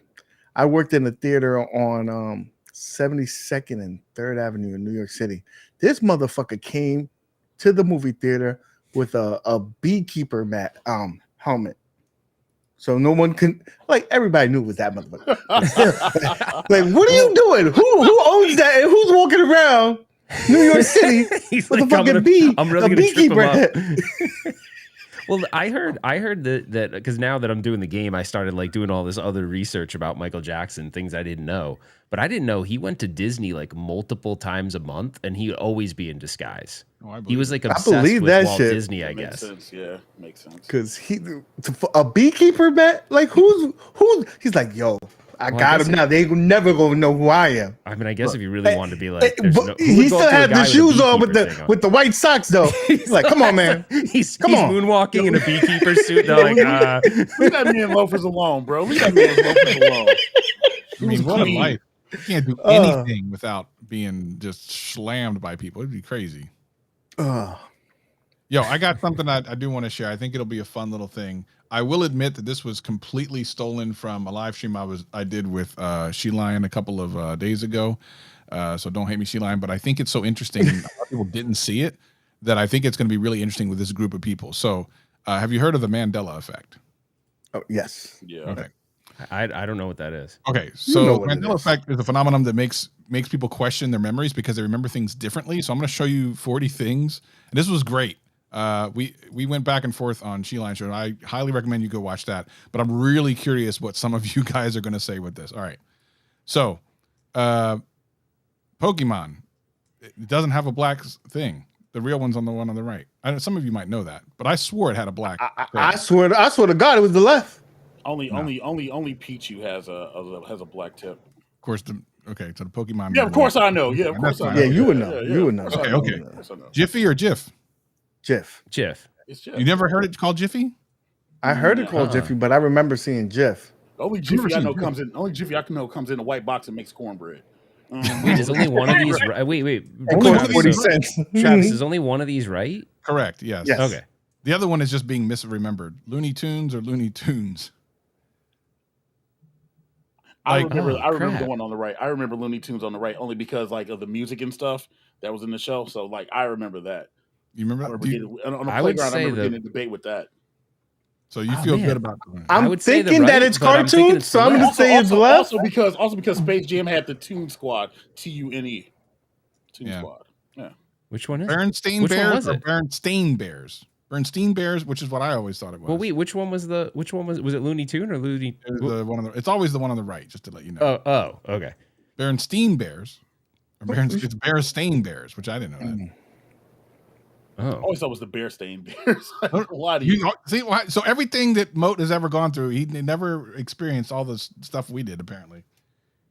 I worked in a theater on 72nd and 3rd Avenue in New York City. This motherfucker came to the movie theater with a beekeeper helmet. So no one can, like, everybody knew it was that motherfucker. Like, what are you doing? Who owns that? And who's walking around New York City he's with like, a fucking bee? I'm really a gonna trip him beekeeper up. head? Well, I heard that because now that I'm doing the game, I started like doing all this other research about Michael Jackson, things I didn't know. But I didn't know he went to Disney like multiple times a month, and he'd always be in disguise. Oh, I He believe was like I obsessed believe with that Walt shit. Disney, I Makes guess. sense. Yeah, makes sense. Because a beekeeper, man, like who's he's like, yo, I Well, I got guess him now. They never gonna know who I am. I mean, I guess if you really wanted to be like, But who he would go still up to a had guy the with a shoes on beekeeper thing on? with the white socks though. He's like, come on, man. He's Come on. moonwalking in a beekeeper suit. They're like, Leave that man loafers alone, bro. Leave that man loafers alone. I mean, what a clean. life. You can't do anything without being just slammed by people. It'd be crazy. Yo, I got something I do want to share. I think it'll be a fun little thing. I will admit that this was completely stolen from a live stream I did with She Lion a couple of days ago. So don't hate me, She Lion. But I think it's so interesting. A lot of people didn't see it that I think it's going to be really interesting with this group of people. So have you heard of the Mandela effect? Oh, yes. Yeah. Okay. I don't know what that is. Okay, know so what it Mandela is. effect is a phenomenon that makes people question their memories because they remember things differently. So I'm going to show you 40 things, and this was great. We went back and forth on She Lion Show, and I highly recommend you go watch that. But I'm really curious what some of you guys are going to say with this. All right, so Pokemon, it doesn't have a black thing. The real one's on the one on the right. Some of you might know that, but I swore it had a black. I swear to God, it was the left. Only Pichu has a black tip. Of course, okay, so the Pokemon. Yeah, of course I know. Yeah, of course I know. Yeah, you would know. Yeah, You would know. of course I Okay, know. okay. Of course I know. Jiffy or Jif? Jiff. Jiff. It's Jeff. You never heard it called Jiffy? I heard it called Jiffy, but I remember seeing Jiff. Only Jiffy I know comes in. Only Jiffy I know comes in a white box and makes cornbread. Wait, is only one of these right? Wait. Only Travis, 40 so- cents. Travis, is only one of these right? Correct. Yes. Yes. Okay. The other one is just being misremembered. Looney Tunes or Looney Tunes? I Like- remember. Oh, I remember crap. the one on the right. I remember Looney Tunes on the right only because like of the music and stuff that was in the show. So like I remember that. You remember? I remember on the I would playground. I say remember the- getting a debate with that. So you Oh, feel man. good about doing it. I I'm would say the thinking that right, it's but I'm thinking cartoons, it's so I'm left. gonna say it's left. Also because Space Jam had the Toon Squad, TUNE, Toon Yeah. Squad. Yeah. Which one is it? Berenstain Which one Bears was or it? Berenstain Bears? Berenstain Bears, which is what I always thought it was. Well, wait, which one was it Looney Tune or Looney? It was the one on the, it's always the one on the right, just to let you know. Oh, okay. Berenstain Bears. Or it's Berenstain Bears, which I didn't know that. I Oh, always thought it was the Bearstain Bears. Why do you? See, so everything that Moat has ever gone through, he never experienced all the stuff we did. Apparently,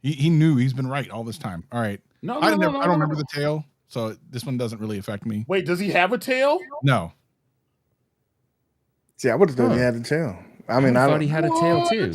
he knew he's been right all this time. All right, I don't remember the tail, so this one doesn't really affect me. Wait, does he have a tail? No, See, I would have thought he had a tail. I mean, I thought he had a tail too.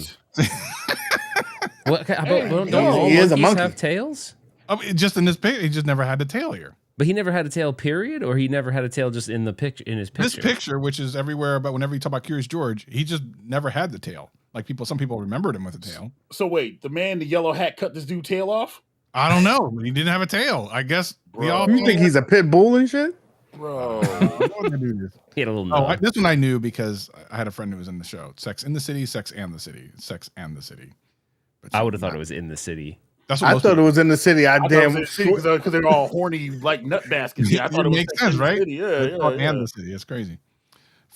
What? Don't all he is a monkeys monkey. have tails? I mean, just in this picture, he just never had the tail here. But he never had a tail, period, or he never had a tail just in the picture in his picture. This picture, which is everywhere, but whenever you talk about Curious George, he just never had the tail. Like some people remembered him with a tail. So wait, the man in the yellow hat cut this dude tail off? I don't know, but he didn't have a tail. I guess we all You think he's a pit bull and shit? Bro. He had a little Oh, nub. this one I knew because I had a friend who was in the show. Sex in the City, Sex and the City, Sex and the City. But I would have thought it was in the city. That's what I most thought it people- was in the city. I damn because they're all horny like nut baskets. Yeah, I thought it was makes Sex sense, and the right? City. It's called And the City. It's crazy.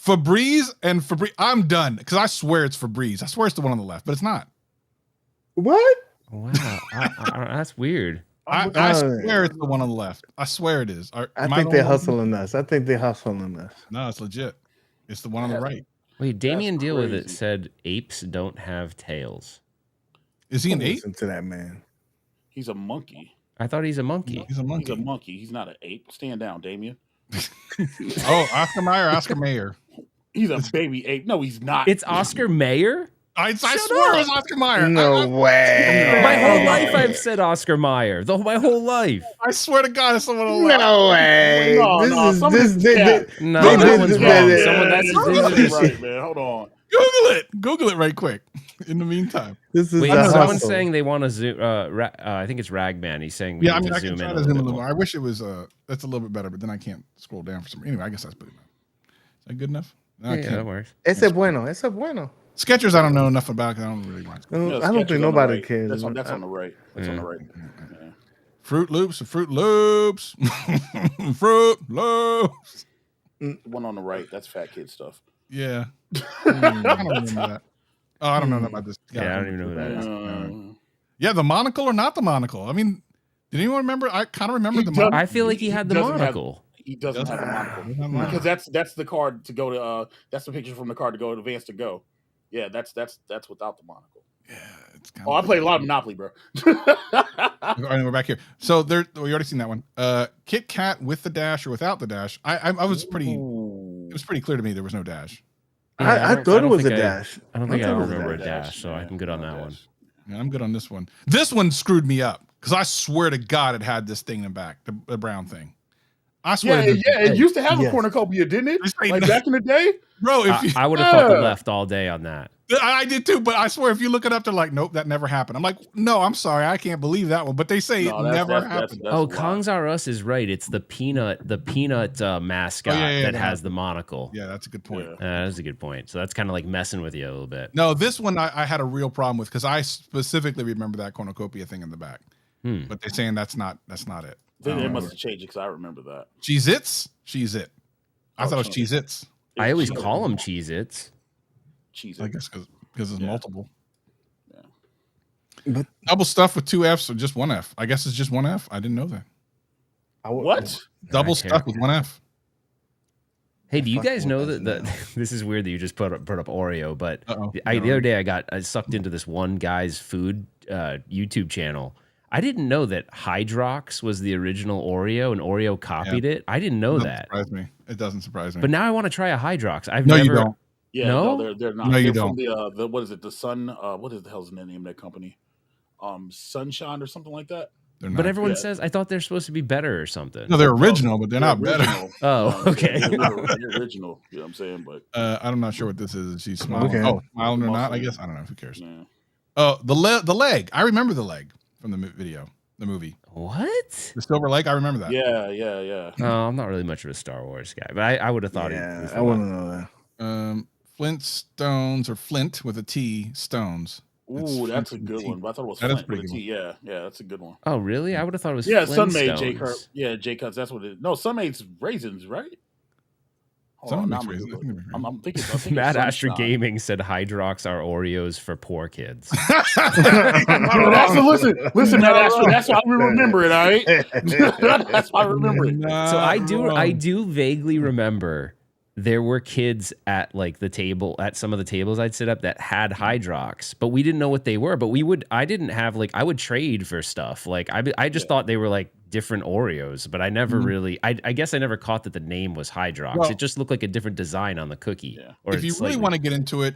Febreze and Febreze. I'm done because I swear it's Febreze. I swear it's the one on the left, but it's not. What? Wow, that's weird. I swear it's the one on the left. I swear it is. I think they're hustling us. I think they're hustling us. No, it's legit. It's the one on the right. Wait, Damien Deal with It crazy. said apes don't have tails. Is he an ape? Listen to that man. He's a monkey. I thought he's a monkey. He's a He's monkey. a monkey. He's not an ape. Stand down, Damien. Oh, Oscar Mayer, Oscar Mayer. He's a baby ape. No, he's not. It's Oscar Mayer? I swear it was Oscar Mayer. No way. My whole life I've said Oscar Mayer. My whole life. I swear to God, it's someone on the left. No way. No, some of This this is cat. No, They that did one's this, wrong. man. Someone that's right, man. Hold on. Google it right quick. In the meantime, this is Wait, the someone's hustle. saying they want to zoom. I think it's Ragman. He's saying we yeah, I need mean, to I can zoom try in to a zoom a little little bit more. more. I wish it was that's a little bit better, but then I can't scroll down for some. Anyway, I guess that's good enough. Is that good enough? Yeah, Okay. that works. Ese bueno. Ese bueno. Skechers, I don't know enough about. 'Cause I don't really watch. Yeah, I Skechers don't on the think nobody right. cares. That's on the right. That's on the right. Yeah. Fruit Loops, Fruit Loops, Fruit Loops. The one on the right. That's fat kid stuff. Yeah. I don't remember that. Oh, I don't know about this. Yeah, I don't even know who that is. Yeah, the monocle or not the monocle? I mean, did anyone remember? I kind of remember the monocle. I feel like he had the doesn't have- monocle. He doesn't have a monocle Monocle. because that's the card to go to. That's the picture from the card to go to Advance to Go. Yeah, that's without the monocle. Yeah, it's kind Oh, I played a lot of Monopoly, bro. We're back here. So we already seen that one. Kit Kat with the dash or without the dash. I was pretty. It was pretty clear to me there was no dash. Yeah, I thought it was a think dash. I don't think I thought it was remember a a dash, so I'm good on that one. Yeah, I'm good on this one. This one screwed me up because I swear to God it had this thing in the back, the brown thing. I swear. It used to have Yes. a cornucopia, didn't it? This ain't- Like back in the day. Bro, if you, I would have fought the left all day on that. I did too, but I swear if you look it up, they're like, nope, that never happened. I'm like, no, I'm sorry, I can't believe that one. But they say No, it never happened. that's a Oh, lie. Kongs R Us is right. It's the peanut mascot that has the monocle. Yeah, that's a good point. Yeah. That's a good point. So that's kind of like messing with you a little bit. No, this one I had a real problem with because I specifically remember that cornucopia thing in the back. But they're saying that's not it. Then it must have changed because I remember that. Cheez-Its? Cheez-It. I thought it was Cheez-Its. I always call them Cheez-Its. Cheese. I guess because it's multiple. Yeah. But Double stuff with 2 Fs or just 1 F? I guess it's just 1 F. I didn't know that. What? Double care. stuff with 1 F. Hey, do you guys Fuck know what that that's this is weird that you just put up Oreo, but Uh-oh. the other day I sucked into this one guy's food YouTube channel. I didn't know that Hydrox was the original Oreo and Oreo copied it. I didn't know that. Surprise me. It doesn't surprise me. But now I want to try a Hydrox. I've no, never. you don't. Yeah, No? they're not. No, you They're don't. From the what is it? The Sun. What is the hell's the name of that company? Sunshine or something like that. They're not. But everyone Yeah. says I thought they're supposed to be better or something. No, they're original, but they're not better. original. Oh, No, okay. They're original. You know what I'm saying? But I'm not sure what this is. She's smiling. Okay. Oh, smiling or not? I guess I don't know. Who cares? yeah. Oh, the leg. I remember the leg from the video, the movie. What? The Silver Lake. I remember that. Yeah. No, I'm not really much of a Star Wars guy, but I would have thought he'd be I wouldn't know that. Flintstones, or Flint with a T, Stones. Ooh, that's a good one. But I thought it was That is Flint with a pretty T. Yeah, that's a good one. Oh, really? I would have thought it was Sun-Maid J Flintstones. Cuts. Yeah, J Cuts. That's what it is. No, Sun-Maid's raisins, right? Some makes raisins. I'm thinking. Mad Astra Sunshine. Gaming said Hydrox are Oreos for poor kids. Listen, Mad Astra. That's why we remember it. All right. That's why I remember it. So I do vaguely remember there were kids at like the table at some of the tables I'd sit up that had Hydrox, but we didn't know what they were. But I didn't have like I would trade for stuff. Like I just thought they were like different Oreos, but I never really I guess I never caught that the name was Hydrox. Well, it just looked like a different design on the cookie. Yeah. Or if you really want to get into it,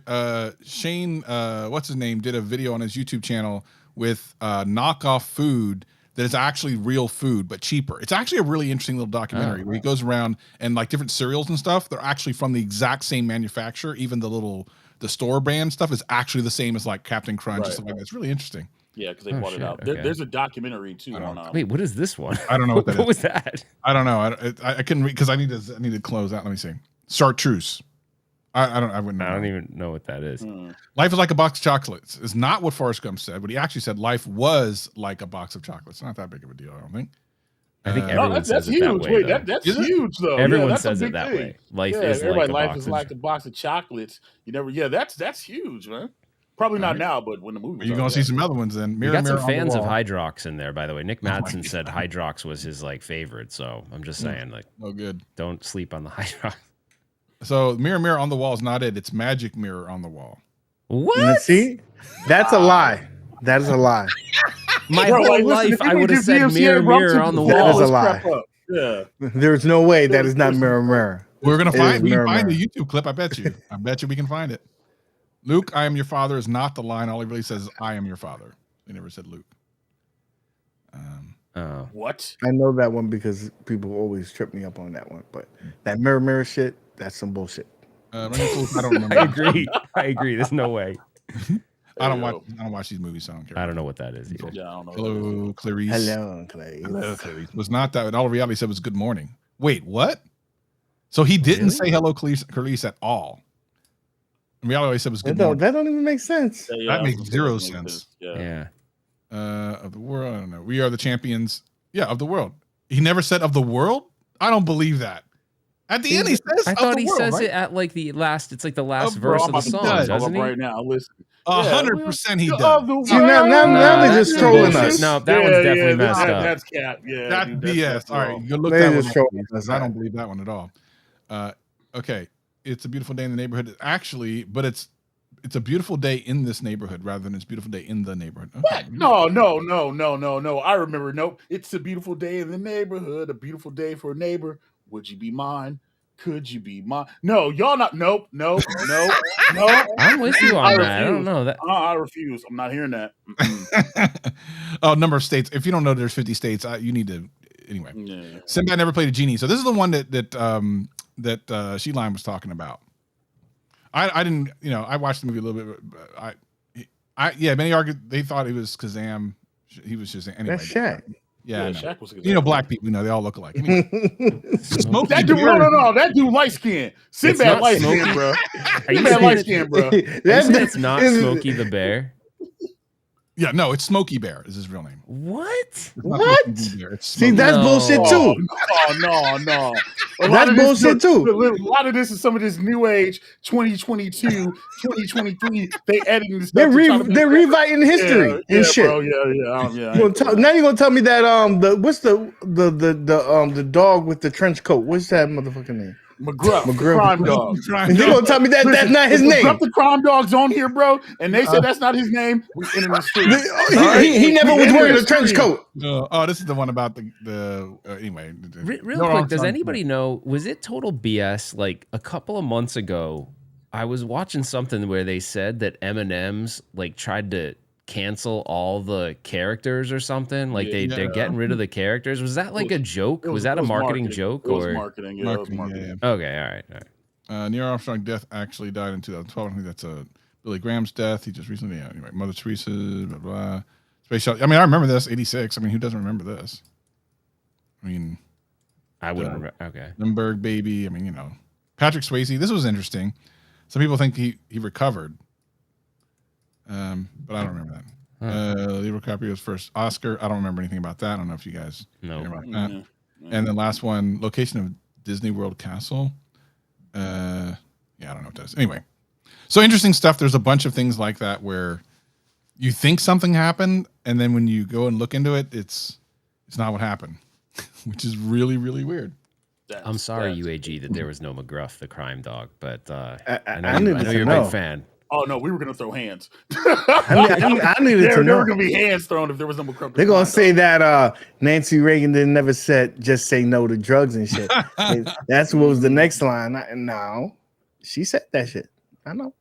Shane, what's his name, did a video on his YouTube channel with knockoff food that is actually real food but cheaper. It's actually a really interesting little documentary where he goes around and like different cereals and stuff, they're actually from the exact same manufacturer. Even the store brand stuff is actually the same as like Captain Crunch and stuff like that. It's really interesting. Yeah, because they bought it out. Okay. There's a documentary too on. Wait, what is this one? I don't know what that what is. was that? I don't know. I couldn't read because I need to close out. Let me see. Chartreuse. I wouldn't know. I don't even know what that is. Life is like a box of chocolates is not what Forrest Gump said, but he actually said life was like a box of chocolates. Not that big of a deal, I don't think. I think No, everyone says that's it huge. that way. Wait, that's huge though. Everyone that's says a it big that thing. way. Life Yeah, is everybody, like a life box is of like a box of chocolates. You never. Yeah, that's huge, man. Probably not now, but when the movie. You're gonna see some other ones then. We got some Mirror on the fans of Wall. Hydrox in there, by the way. Nick Madsen said Hydrox was his like favorite, so I'm just saying, like, Oh, good. don't sleep on the Hydrox. So mirror on the wall is not it. It's magic mirror on the wall. What? See, that's a lie. That is a lie. My Bro, whole like, listen, life, if I you would have give said DMCA mirror, rum mirror to on the the That wall. is a let's lie. prep up. Yeah. There's no way that is not mirror. We're gonna It find is we can mirror, find mirror. the YouTube clip. I bet you. I bet you we can find it. Luke, I am your father is not the line. All he really says is I am your father. They never said Luke. Oh. What? I know that one because people always trip me up on that one. But that mirror shit, that's some bullshit. I don't remember. I agree. I agree. There's no way. I don't watch these movies, so I don't care. I don't know what that is either. Yeah, I don't know. Hello, Clarice. Hello, Clay. Hello, Clarice. Was not that. All reality said was good morning. Wait, what? So he didn't say hello, Clarice at all. In reality, he said was good morning. That don't even make sense. That makes zero sense. Yeah. Of the world, I don't know. We are the champions. Yeah, of the world. He never said of the world. I don't believe that. At the end, he says. I of thought the he world, says right? it at like the last. It's like the last Of verse world, of the he song, does. doesn't he? Right now, listen. 100% he Of does. the See, now they're just trolling us. No, that one's definitely messed up. That's cap. Yeah, That dude, BS. All right, you look They that just one show up, please, us 'cause that. I don't believe that one at all. Okay, it's a beautiful day in the neighborhood. Actually, but it's a beautiful day in this neighborhood rather than it's a beautiful day in the neighborhood. Okay. What? No. I remember. Nope. It's a beautiful day in the neighborhood. A beautiful day for a neighbor. Would you be mine? Could you be mine? No, y'all not. Nope. I'm with you on that. I don't know that. I refuse. I'm not hearing that. Oh, number of states. If you don't know, there's 50 states. You need to anyway. Yeah. Sinbad never played a genie, so this is the one that She-Line was talking about. I didn't, I watched the movie a little bit. But many argued they thought it was Kazam. He was just anyway. That's Shaq. Yeah, I know. Shaq was. Black people, they all look alike. Anyway. Smokey That dude, Bear- no, that dude light skin. Sinbad not light Smokey. skin, bro. Are you Sinbad saying light skin, bro. it's not Smokey the Bear? Yeah, no, it's Smokey Bear is his real name. What? It's not What? Smokey Bear, it's See, Smokey. that's No. bullshit too. No. A lot That's of this- bullshit, too. A lot of this is some of this new age 2022, 2023. They editing this stuff. They're to try to make they're that- rewriting history yeah, and shit. Bro, yeah. Now you're gonna tell me that what's the dog with the trench coat? What's that motherfucking name? McGruff, the McGruff. crime dog. And you're gonna tell me that that's not his name. McGruff, the crime dog's on here, bro, and they said that's not his name. We in the street. He never was wearing a trench coat. This is the one about the anyway. Real quick, does anybody know, was it total BS? Like a couple of months ago, I was watching something where they said that M&M's like tried to cancel all the characters or something. Like they're getting rid of the characters. Was that like a joke? Was that a marketing joke? It was or marketing. Yeah, it was marketing. Yeah. Okay, all right. Neil Armstrong's death actually died in 2012. I think that's Billy Graham's death. He just recently, anyway, Mother Teresa, blah, blah. Space Shuttle. I mean, I remember this 86. I mean, who doesn't remember this? I mean, I wouldn't remember. Okay. Limburg baby. I mean, you know, Patrick Swayze. This was interesting. Some people think he recovered, but I don't remember that. Leo DiCaprio's first Oscar. I don't remember anything about that. I don't know if you guys know about that. And the last one, location of Disney World Castle. Yeah, I don't know what that is. Anyway, so interesting stuff. There's a bunch of things like that where you think something happened, and then when you go and look into it, it's not what happened, which is really, really weird. I'm sorry, UAG, that there was no McGruff, the crime dog, but I know, I you're a big fan. Oh no, we were gonna throw hands. I needed to know. There were gonna be hands thrown if there was no McCrum. They're gonna say that Nancy Reagan didn't never said just say no to drugs and shit. That's what was the next line. No, she said that shit. I know.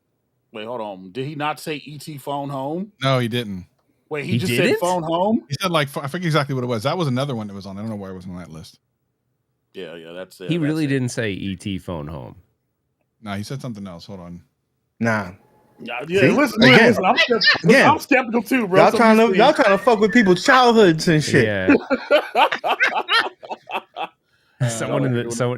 Wait, hold on. Did he not say ET phone home? No, he didn't. Wait, he just said phone home? He said, like, I forget exactly what it was. That was another one that was on. I don't know why it was on that list. Yeah, that's it. He really didn't say ET phone home. No, he said something else. Hold on. Nah. Yeah, See? listen, I'm skeptical too, bro. Y'all trying to fuck with people's childhoods and shit. Yeah.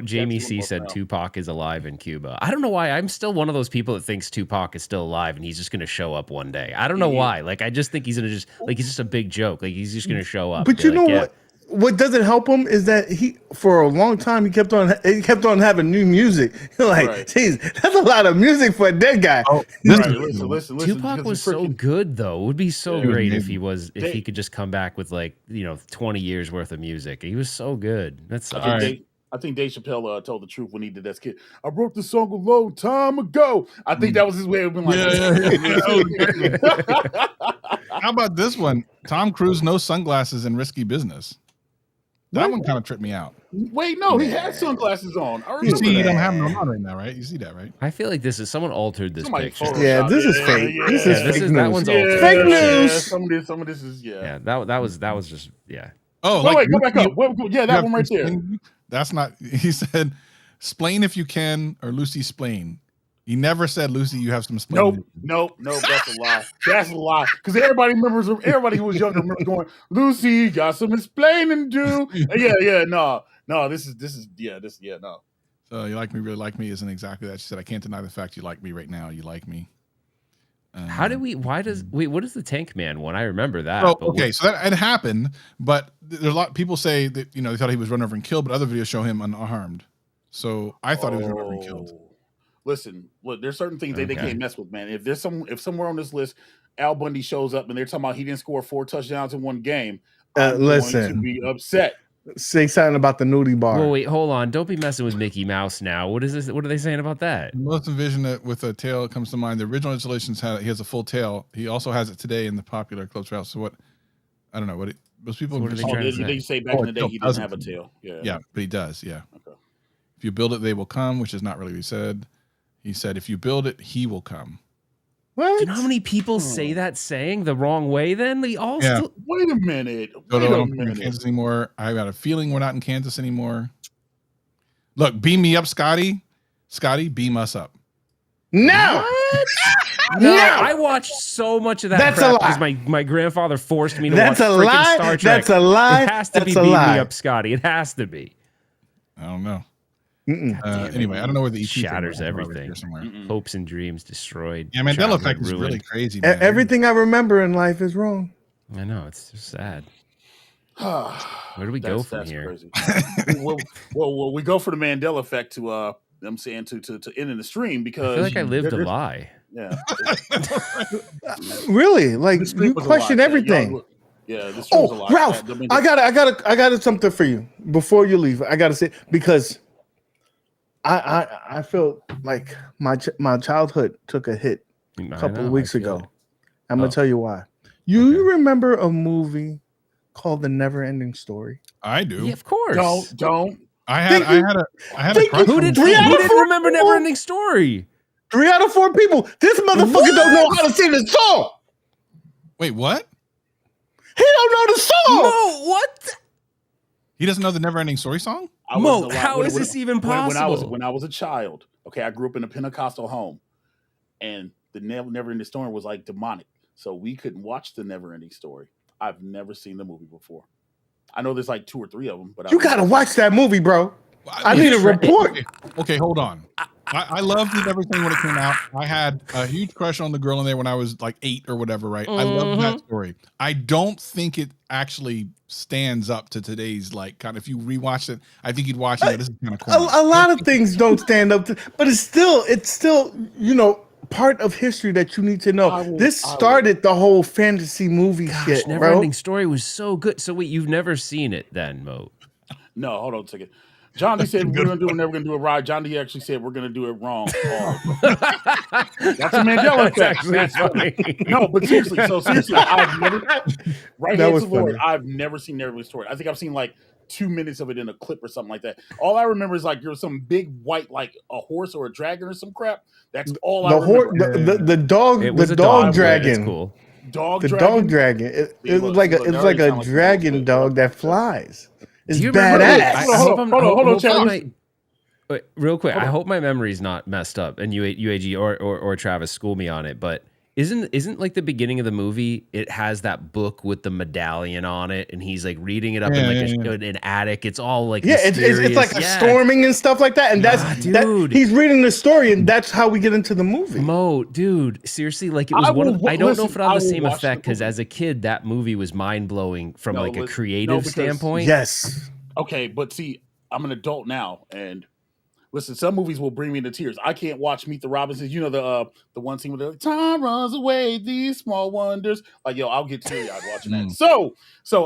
Jamie C said Tupac is alive in Cuba. I don't know why. I'm still one of those people that thinks Tupac is still alive and he's just gonna show up one day. I don't know why. Like, I just think he's gonna he's just a big joke. Like, he's just gonna show up. But you know what? What doesn't help him is that he, for a long time, he kept on having new music. Like, geez, that's a lot of music for a dead guy. Oh, listen. Tupac was so good, though. It would be so great if he could just come back with 20 years worth of music. He was so good. That's I think Dave Chappelle told the truth when he did that skit. I wrote the song a long time ago. I think that was his way of being like, How about this one? Tom Cruise, no sunglasses and risky business. That one kind of tripped me out. Wait, no, he had sunglasses on. You see, he don't have them on right now, right? You see that, right? I feel like someone altered this picture. Yeah, this is fake. This is fake news. That one's altered. Fake news. Some of this is Yeah, that was just Oh, wait, go back up. Yeah, that one right there. That's not. He said, "Splain if you can," or Lucy splain. He never said, "Lucy, you have some splain." Nope. That's a lie. That's a lie. Because everybody who was younger remembers going, "Lucy got some explaining to do." No. This is no. So you like me, really like me isn't exactly that. She said, "I can't deny the fact you like me right now. You like me." What is the Tank Man one? I remember that. Oh, okay, so that had happened, but there's a lot of people say that they thought he was run over and killed, but other videos show him unharmed. So I thought he was run over and killed. Listen, look, there's certain things that they can't mess with, man. If somewhere on this list, Al Bundy shows up and they're talking about he didn't score 4 touchdowns in one game, I'm going to be upset. Say something about the nudie bar. Well, wait, hold on. Don't be messing with Mickey Mouse now. What is this? What are they saying about that? Most envision it with a tail comes to mind. The original installations he has a full tail. He also has it today in the popular Club Trial. So what? I don't know what most people. So what they say back in the day he didn't have a tail. Yeah, but he does. Yeah. Okay. If you build it, they will come, which is not really what he said. He said, if you build it, he will come. What? Do you know how many people say that saying the wrong way? Then they all still. Wait a minute. In Kansas anymore. I got a feeling we're not in Kansas anymore. Look, beam me up, Scotty. Scotty, beam us up. No. No, I watched so much of that. That's crap a lie. because my grandfather forced me to That's watch a freaking lie. Star Trek. That's a lie. It has to That's be a Beam lie. Me Up, Scotty. It has to be. I don't know. Anyway, I don't know where the ET shatters thing everything. Hopes and dreams destroyed. Yeah, Mandela effect is really crazy. Man. Everything I remember in life is wrong. I know, it's just sad. Where do we go from here? well, we go for the Mandela effect to I'm saying to end in the stream because I feel like I lived a lie. Yeah. Really? Like you question everything. This was a lot. Ralph, I got something for you before you leave. I gotta say because I feel like my childhood took a hit a couple of weeks ago. I'm gonna tell you why. You remember a movie called The Neverending Story? I do. Yeah, of course. Don't. I had a crush. Who didn't remember Neverending Story? 3 out of 4 people. This motherfucker don't know how to sing the song. Wait, what? He don't know the song. No, what? He doesn't know the Neverending Story song? Mo, how is this even possible? When I was a child, okay, I grew up in a Pentecostal home, and the Neverending Story was like demonic, so we couldn't watch the Neverending Story. I've never seen the movie before. I know there's like 2 or 3 of them, but You gotta watch that movie, bro. I need a report. Okay, hold on. I loved everything when it came out. I had a huge crush on the girl in there when I was like 8 or whatever, right? I love that story. I don't think it actually stands up to today's like kind of. If you rewatch it, I think you'd watch it. This is kind of corny. A lot of things don't stand up to, but it's still part of history that you need to know. This started the whole fantasy movie shit, bro. Neverending Story was so good. So wait, you've never seen it then, Mo? No, hold on a second. John D said we're never gonna do it right. John D actually said we're gonna do it wrong. That's a Mandela effect. That's funny. No, but seriously, I've never seen Neverending Story. I think I've seen like 2 minutes of it in a clip or something like that. All I remember is like there was some big white, like a horse or a dragon or some crap. That's all I remember. The dog dragon. It's cool. Dog dragon. It was like a dragon dog that flies. It's badass. Hold on, Charlie. Real quick, I hope my memory's not messed up, and UAG or Travis school me on it. But isn't like the beginning of the movie? It has that book with the medallion on it, and he's like reading it up in an attic. It's all like it's like a storming and stuff like that. And he's reading the story, and that's how we get into the movie. Mo, dude, seriously, like it was I don't know if it had the same effect because as a kid, that movie was mind blowing from a creative standpoint. Yes. Okay, but see, I'm an adult now, and listen, some movies will bring me to tears. I can't watch Meet the Robinsons. You know the one scene where time runs away, these small wonders. Like I'll get teary-eyed watching that. So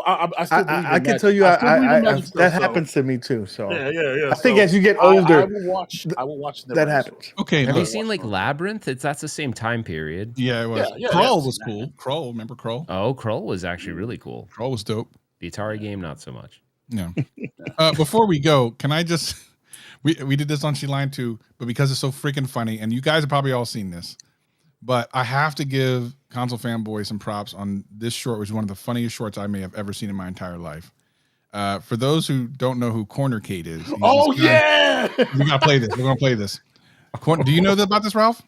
I still believe I can tell you that happens to me too. So yeah. I think as you get older, I will watch that happens. Okay, have you seen like Labyrinth? That's the same time period. Yeah, it was. Krull was cool. Krull, remember Krull? Oh, Krull was actually really cool. Krull was dope. The Atari game, not so much. Yeah. Before we go, can I just? We did this on She Line too, but because it's so freaking funny, and you guys have probably all seen this, but I have to give Console Fanboy some props on this short, which is one of the funniest shorts I may have ever seen in my entire life. For those who don't know who Cornercade is, we gotta play this. We're gonna play this. Do you know about this, Ralph?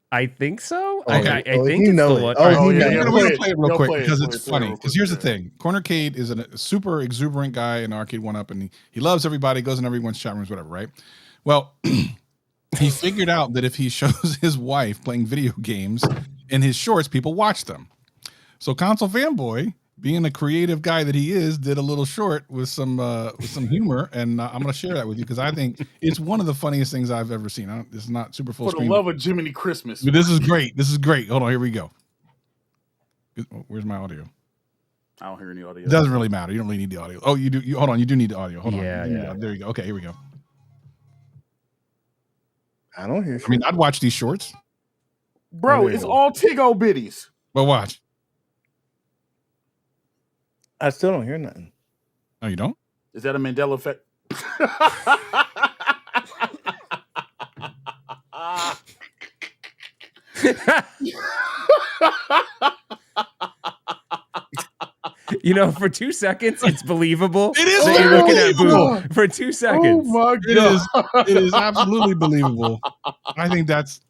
I think so. Okay. I think it's the one. We're gonna play it real quick because it's funny. Because here's the thing: Cornercade is a super exuberant guy in Arcade 1-Up, and he loves everybody, goes in everyone's chat rooms, whatever, right? Well, he figured out that if he shows his wife playing video games in his shorts, people watch them. So Console Fanboy, being a creative guy that he is, did a little short with some humor, and I'm going to share that with you because I think it's one of the funniest things I've ever seen. This is not super full screen. For the love of Jiminy Christmas. But this is great. This is great. Hold on, here we go. Where's my audio? I don't hear any audio. It doesn't really matter. You don't really need the audio. Oh, you do. Hold on. You do need the audio. Hold on. Yeah. There you go. Okay, here we go. I don't hear. I mean, I'd watch these shorts. Bro, it's all Tiggo bitties. But watch. I still don't hear nothing. Oh, you don't? Is that a Mandela effect? For 2 seconds, it's believable. It is that you're looking at Boo for 2 seconds. Oh my God. It is absolutely believable. I think that's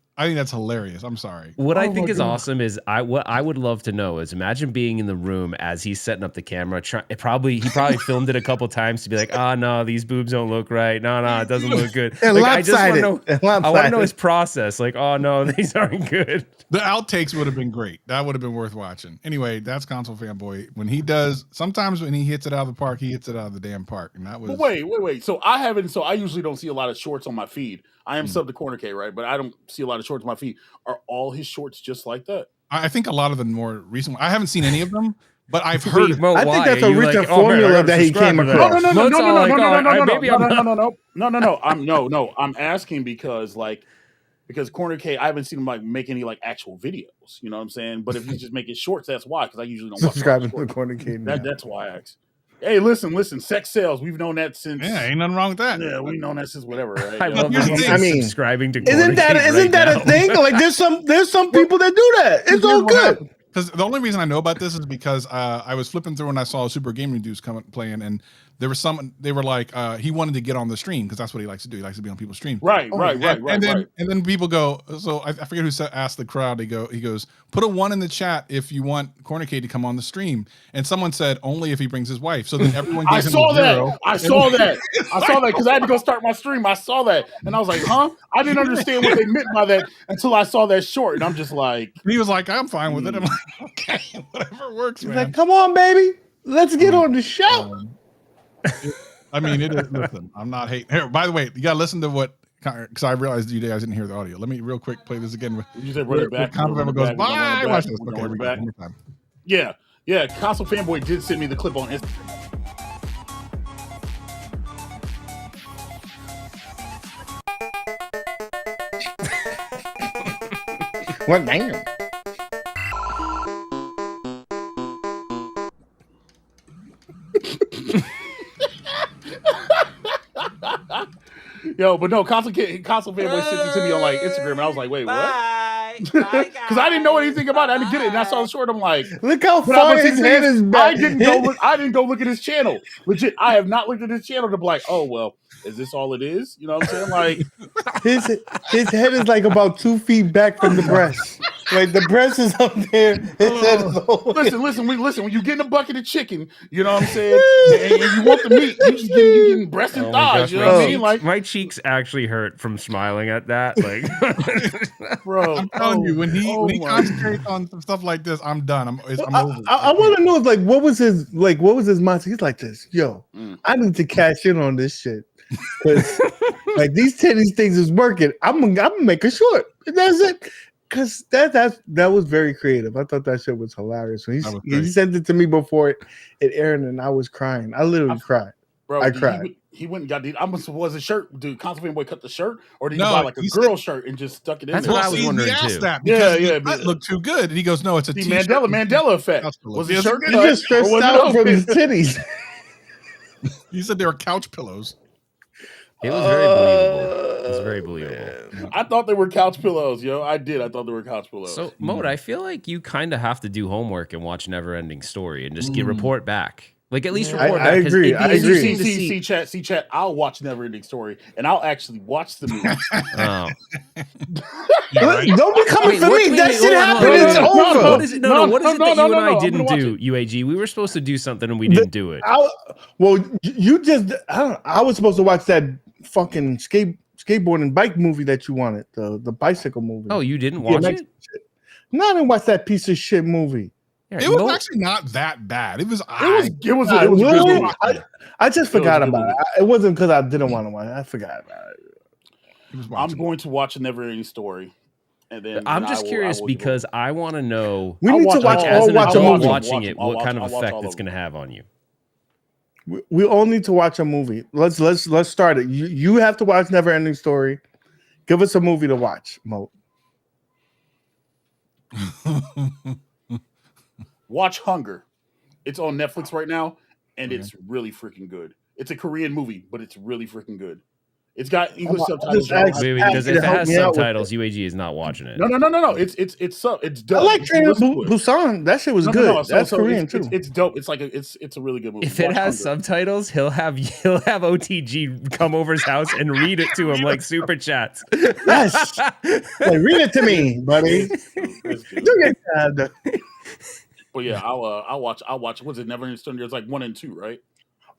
hilarious. I'm sorry. What I think is awesome is what I would love to know is imagine being in the room as he's setting up the camera. He probably filmed it a couple times to be like, no, these boobs don't look right. No, it doesn't look good. I just want to know his process. Like, oh no, these aren't good. The outtakes would have been great. That would have been worth watching. Anyway, that's Console Fanboy. When he does, sometimes when he hits it out of the park, he hits it out of the damn park. And that was. But wait. So I usually don't see a lot of shorts on my feed. I am sub to Cornercade, right? But I don't see a lot of shorts on my feed. Are all his shorts just like that? I think a lot of the more recent. I haven't seen any of them, but I've heard. I think that's a recent formula that he came across. No. I'm asking because Cornercade, I haven't seen him like make any like actual videos. You know what I'm saying? But if he's just making shorts, that's why. Because I usually don't subscribe to Cornercade. That's why I asked. Hey, listen, sex sells. We've known that since. Yeah, ain't nothing wrong with that. Yeah, we've known that since whatever, right? I love subscribing to. Isn't that a thing? Like, there's some people that do that. It's all good. Because the only reason I know about this is because I was flipping through and I saw Super Gaming Dudes playing, and there was someone. They were like, he wanted to get on the stream because that's what he likes to do. He likes to be on people's stream. Right. And then people go. So I forget who asked the crowd. He goes, put a 1 in the chat if you want Cornicade to come on the stream. And someone said only if he brings his wife. So then everyone. I saw that. I saw that because I had to go start my stream. I saw that and I was like, huh? I didn't understand what they meant by that until I saw that short, and I'm just like. And he was like, I'm fine with it. I'm like, okay, whatever works, man. Like, come on, baby, let's get on the show. I mean, it is. Listen, I'm not hating. Here, by the way, you gotta listen to what, because I realized you guys didn't hear the audio. Let me real quick play this again. You said run it back. Compliment goes bye. Watch this. Okay, run it back. back. One more time. Yeah. Console Fanboy did send me the clip on Instagram. What damn? Yo, but no, Console Fanboy sent it to me on like Instagram, and I was like, wait, what? Because I didn't know anything about it. I didn't get it, and I saw the short. I'm like, Look how but far his head is back. I didn't go look at his channel. Legit, I have not looked at his channel to be like, oh well, is this all it is? You know what I'm saying? Like his head is like about 2 feet back from the breast. Like the breast is up there. His head is listen. When you get in a bucket of chicken, you know what I'm saying, and you want the meat, you getting breast and thighs. Gosh, you know what I mean? Like my cheeks actually hurt from smiling at that. Like, bro, I'm telling you, when he concentrates on some stuff like this, I'm done. I'm over. I want to know, like, what was his mindset? He's like this, yo. I need to cash in on this shit because like these titties things is working. I'm gonna make a short. That's it. Because that was very creative. I thought that shit was hilarious. When he sent it to me before it aired, and I was crying. I literally cried. Bro, I cried. He went and got was a shirt. Dude, Console Fanboy cut the shirt, or did he buy like a girl shirt and just stuck it in That's there? what I was wondering he asked too. that Yeah, it looked too good. And he goes, no, it's a t-shirt. Mandela effect. Was the shirt He just stressed out from his titties. He said they were couch pillows. It was very believable. It was very believable. I thought they were couch pillows, yo. I thought they were couch pillows. So, Mode, I feel like you kind of have to do homework and watch Neverending Story and just report back. Like, at least report back. I agree. I agree. See, chat. I'll watch Neverending Story, and I'll actually watch the movie. Oh. Don't be coming for me. That shit happened. It's over. What is it? No. What is it that you and I didn't do, UAG? We were supposed to do something and we didn't do it. You just. I was supposed to watch that fucking skateboard and bike movie that you wanted, the bicycle movie. Oh, you didn't watch it? No, I didn't watch that piece of shit movie. Yeah, It was actually not that bad. It was It was I a good movie. I just forgot about it. It wasn't because I didn't want to watch it. I forgot about it. I'm going to watch a Neverending Story, and then I'm just curious because I want to know. We need to watch as an a adult movie. watching it, what kind of effect it's going to have on you. We all need to watch a movie. Let's start it. You have to watch Neverending Story. Give us a movie to watch, Mo. Watch Hunger. It's on Netflix right now, and it's really freaking good. It's a Korean movie, but it's really freaking good. It's got English subtitles. Because if it has subtitles, UAG is not watching it. No. It's dope. I like Train to Busan. That shit was good. No. That's Korean too. It's dope. It's like it's a really good movie. If it has subtitles, he'll have OTG come over his house and read it to him like super chats. Yes, like, read it to me, buddy. Do your job. But yeah, I'll watch. What's it? Neverending Story. It's like 1 and 2, right?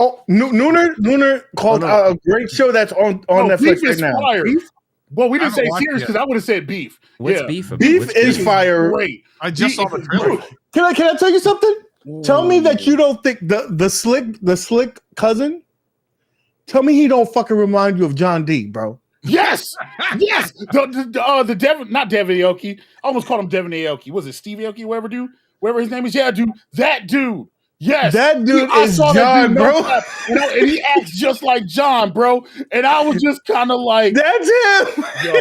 Oh, Nooner called a great show that's on Netflix right now. Beef? Well, we didn't say series because I would have said beef. What's beef about? Beef is fire. Great. I just saw the trailer. Can I tell you something? Ooh. Tell me that you don't think the slick cousin. Tell me he don't fucking remind you of John D, bro. Yes. The Devin, not Devin Aoki. I almost called him Devin Aoki. Was it Steve Aoki? Whatever his name is. Yeah, dude. That dude. Yes, that dude is John, bro. And he acts just like John, bro. And I was just kind of like, that's him. Yo,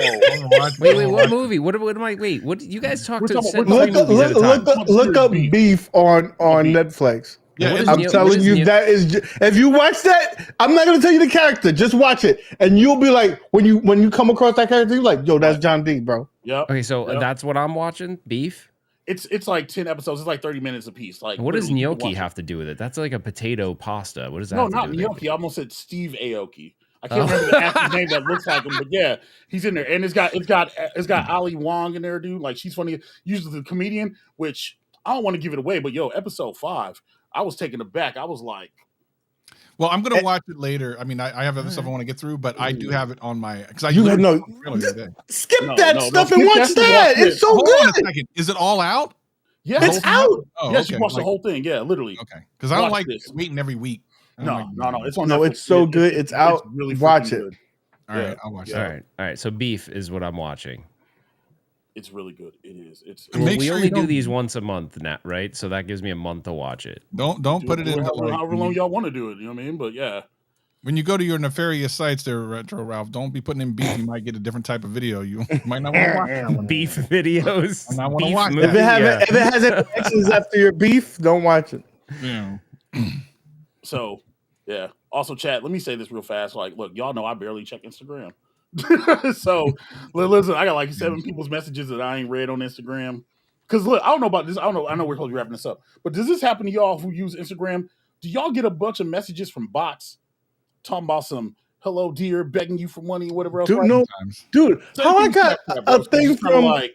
wait, what movie? What am I? Wait, what? You guys talked to? Look up Beef on Netflix. Yeah, I'm telling you, that is. If you watch that, I'm not going to tell you the character. Just watch it, and you'll be like, when you come across that character, you're like, yo, that's John D, bro. Yeah. Okay, so that's what I'm watching. Beef. It's like 10 episodes. It's like 30 minutes a piece. Like, What does literally, you can gnocchi watch have to do with it? That's like a potato pasta. What does that No, have to not do with gnocchi. it? I almost said Steve Aoki. I can't remember the actor's name that looks like him, but yeah, he's in there, and it's got Ali Wong in there, dude. Like, she's funny. Usually the comedian, which I don't want to give it away, but yo, episode 5, I was taken aback. I was like, well, I'm gonna watch it later. I mean, I have other stuff I want to get through, but I do have it on my because I You know, skip that stuff and watch that. It's so Hold on a good. second. Is it all out? yeah, It's out. Oh, yes, okay. you watched the Like, whole thing. Yeah, literally. okay, because I don't Watch like this. waiting every week. I don't No, like- it's on No, Netflix. it's so good. It's out. really Watch freaking it. good. All right, Yeah. I'll watch All that. right. So beef is what I'm watching. It's really good. It is. It's And Well, make we sure only you do don't- these once a month, right? So that gives me a month to watch it. Don't put it in however long y'all want to do it. You know what I mean? But yeah. when you go to your nefarious sites there, Retro Ralph. Don't be putting in beef. You might get a different type of video. You might not want to watch that one. Beef videos. And I wanna beef watch that. movie, If it has any actions after your beef, don't watch it. Yeah. So, yeah. Also, chat, let me say this real fast. Like, look, y'all know I barely check Instagram. So, listen, I got like 7 people's messages that I ain't read on Instagram. Because, look, I don't know about this. I know we're supposed to be wrapping this up. But does this happen to y'all who use Instagram? Do y'all get a bunch of messages from bots talking about some, hello, dear, begging you for money, whatever else? Dude, right? no, dude, how I got a thing from like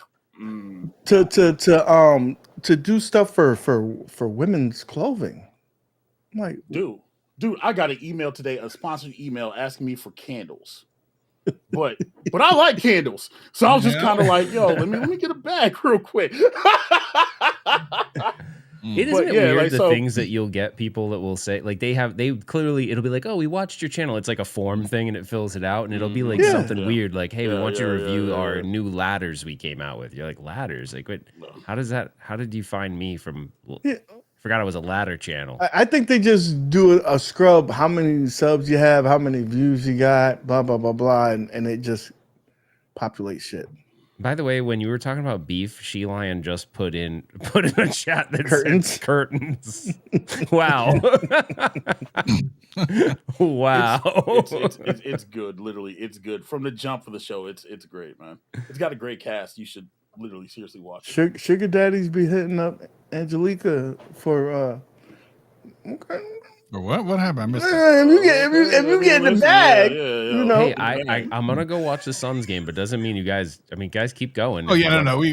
to do stuff for women's clothing. I'm like, dude, I got an email today, a sponsored email asking me for candles. But I like candles. So I was just kind of like, yo, let me get a bag real quick. Isn't it yeah, weird like, the so- things that you'll get people that will say like they clearly it'll be like, oh, we watched your channel. It's like a form thing and it fills it out and it'll be like Yeah. something weird like, hey, we want you to review our yeah. new ladders we came out with. You're like, ladders? Like, what? How did you find me from? Yeah. Forgot I was a ladder channel. I think they just do a scrub. How many subs you have? How many views you got? Blah blah blah blah, and it just populates shit. By the way, when you were talking about beef, She Lion just put in a chat that Curtains. said curtains. Wow. Wow. It's good. Literally, it's good from the jump for the show. It's great, man. It's got a great cast. You should literally seriously watch it. Sugar daddies be hitting up Angelica for Or what? What happened? I missed that. if you get in the bag, you know. Hey, I'm gonna go watch the Suns game, but doesn't mean you guys. I mean, guys, keep going. Oh yeah, no, we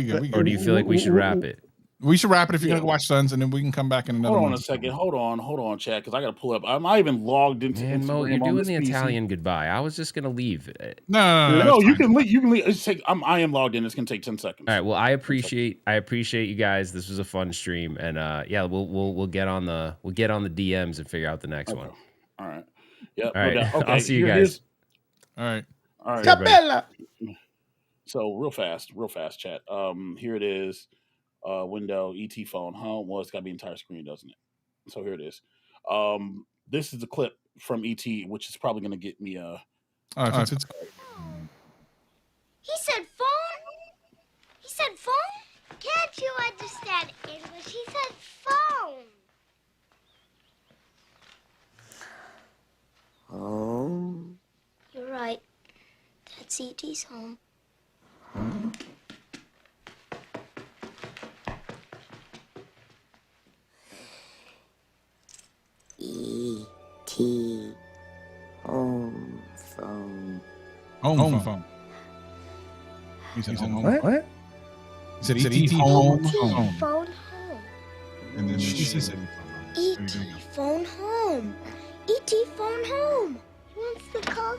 good. Or do you feel like we should wrap it? We should wrap it if you're gonna go watch Suns, and then we can come back in another. Hold on month. a second. Hold on, chat, because I got to pull up. I'm not even logged into Man, Instagram. Mo, you're on doing this the PC. Italian goodbye. I was just gonna leave. No, No, it's you fine. can leave. You can leave. I am logged in. It's gonna take 10 seconds. All right. Well, I appreciate you guys. This was a fun stream, and yeah, we'll get on the DMs and figure out the next one. All right. Yeah. All right. Okay. I'll see you here- guys. All right. All right. Capella. So real fast, chat. Here it is. Window, ET phone, home. Well, it's got to be entire screen, doesn't it? So here it is. This is a clip from ET, which is probably going to get me It's He said phone? He said phone? Can't you understand English? He said phone. Home. You're right. That's E.T.'s home. E.T. Home phone. home phone. He said home. What? He said ET home. E.T. Home. phone home. And then she said E.T. phone home. E.T. phone home. He wants to call.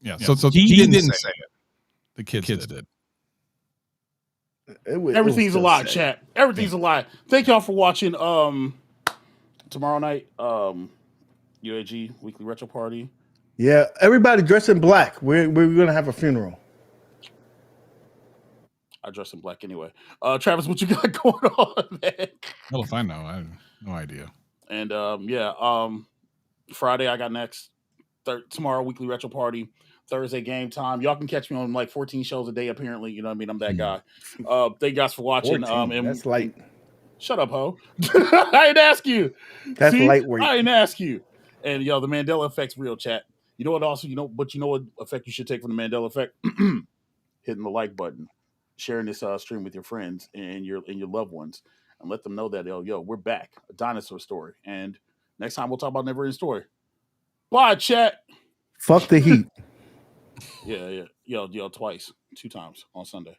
yeah. So he didn't say it. The kids did. Everything's a lie, chat. Everything's a lie. Thank y'all for watching. Tomorrow night, UAG weekly retro party. Yeah, everybody dressed in black. We're gonna have a funeral. I dress in black anyway. Travis, what you got going on, man? Well, if I know, I have no idea. And Friday I got next. Tomorrow weekly retro party. Thursday game time. Y'all can catch me on like 14 shows a day. Apparently, you know what I mean. I'm that guy. Thank you guys for watching. 14, And that's light. Shut up, ho. I didn't ask you. That's See? lightweight. I didn't ask you. And yo, the Mandela effect's real, chat. You know what? Also, you know what effect you should take from the Mandela effect? Hitting the like button, sharing this stream with your friends and your loved ones, and let them know that yo, we're back, a dinosaur story. And next time we'll talk about Neverending Story. Bye, chat. Fuck the Heat. Yeah. Yo, twice, 2 times on Sunday.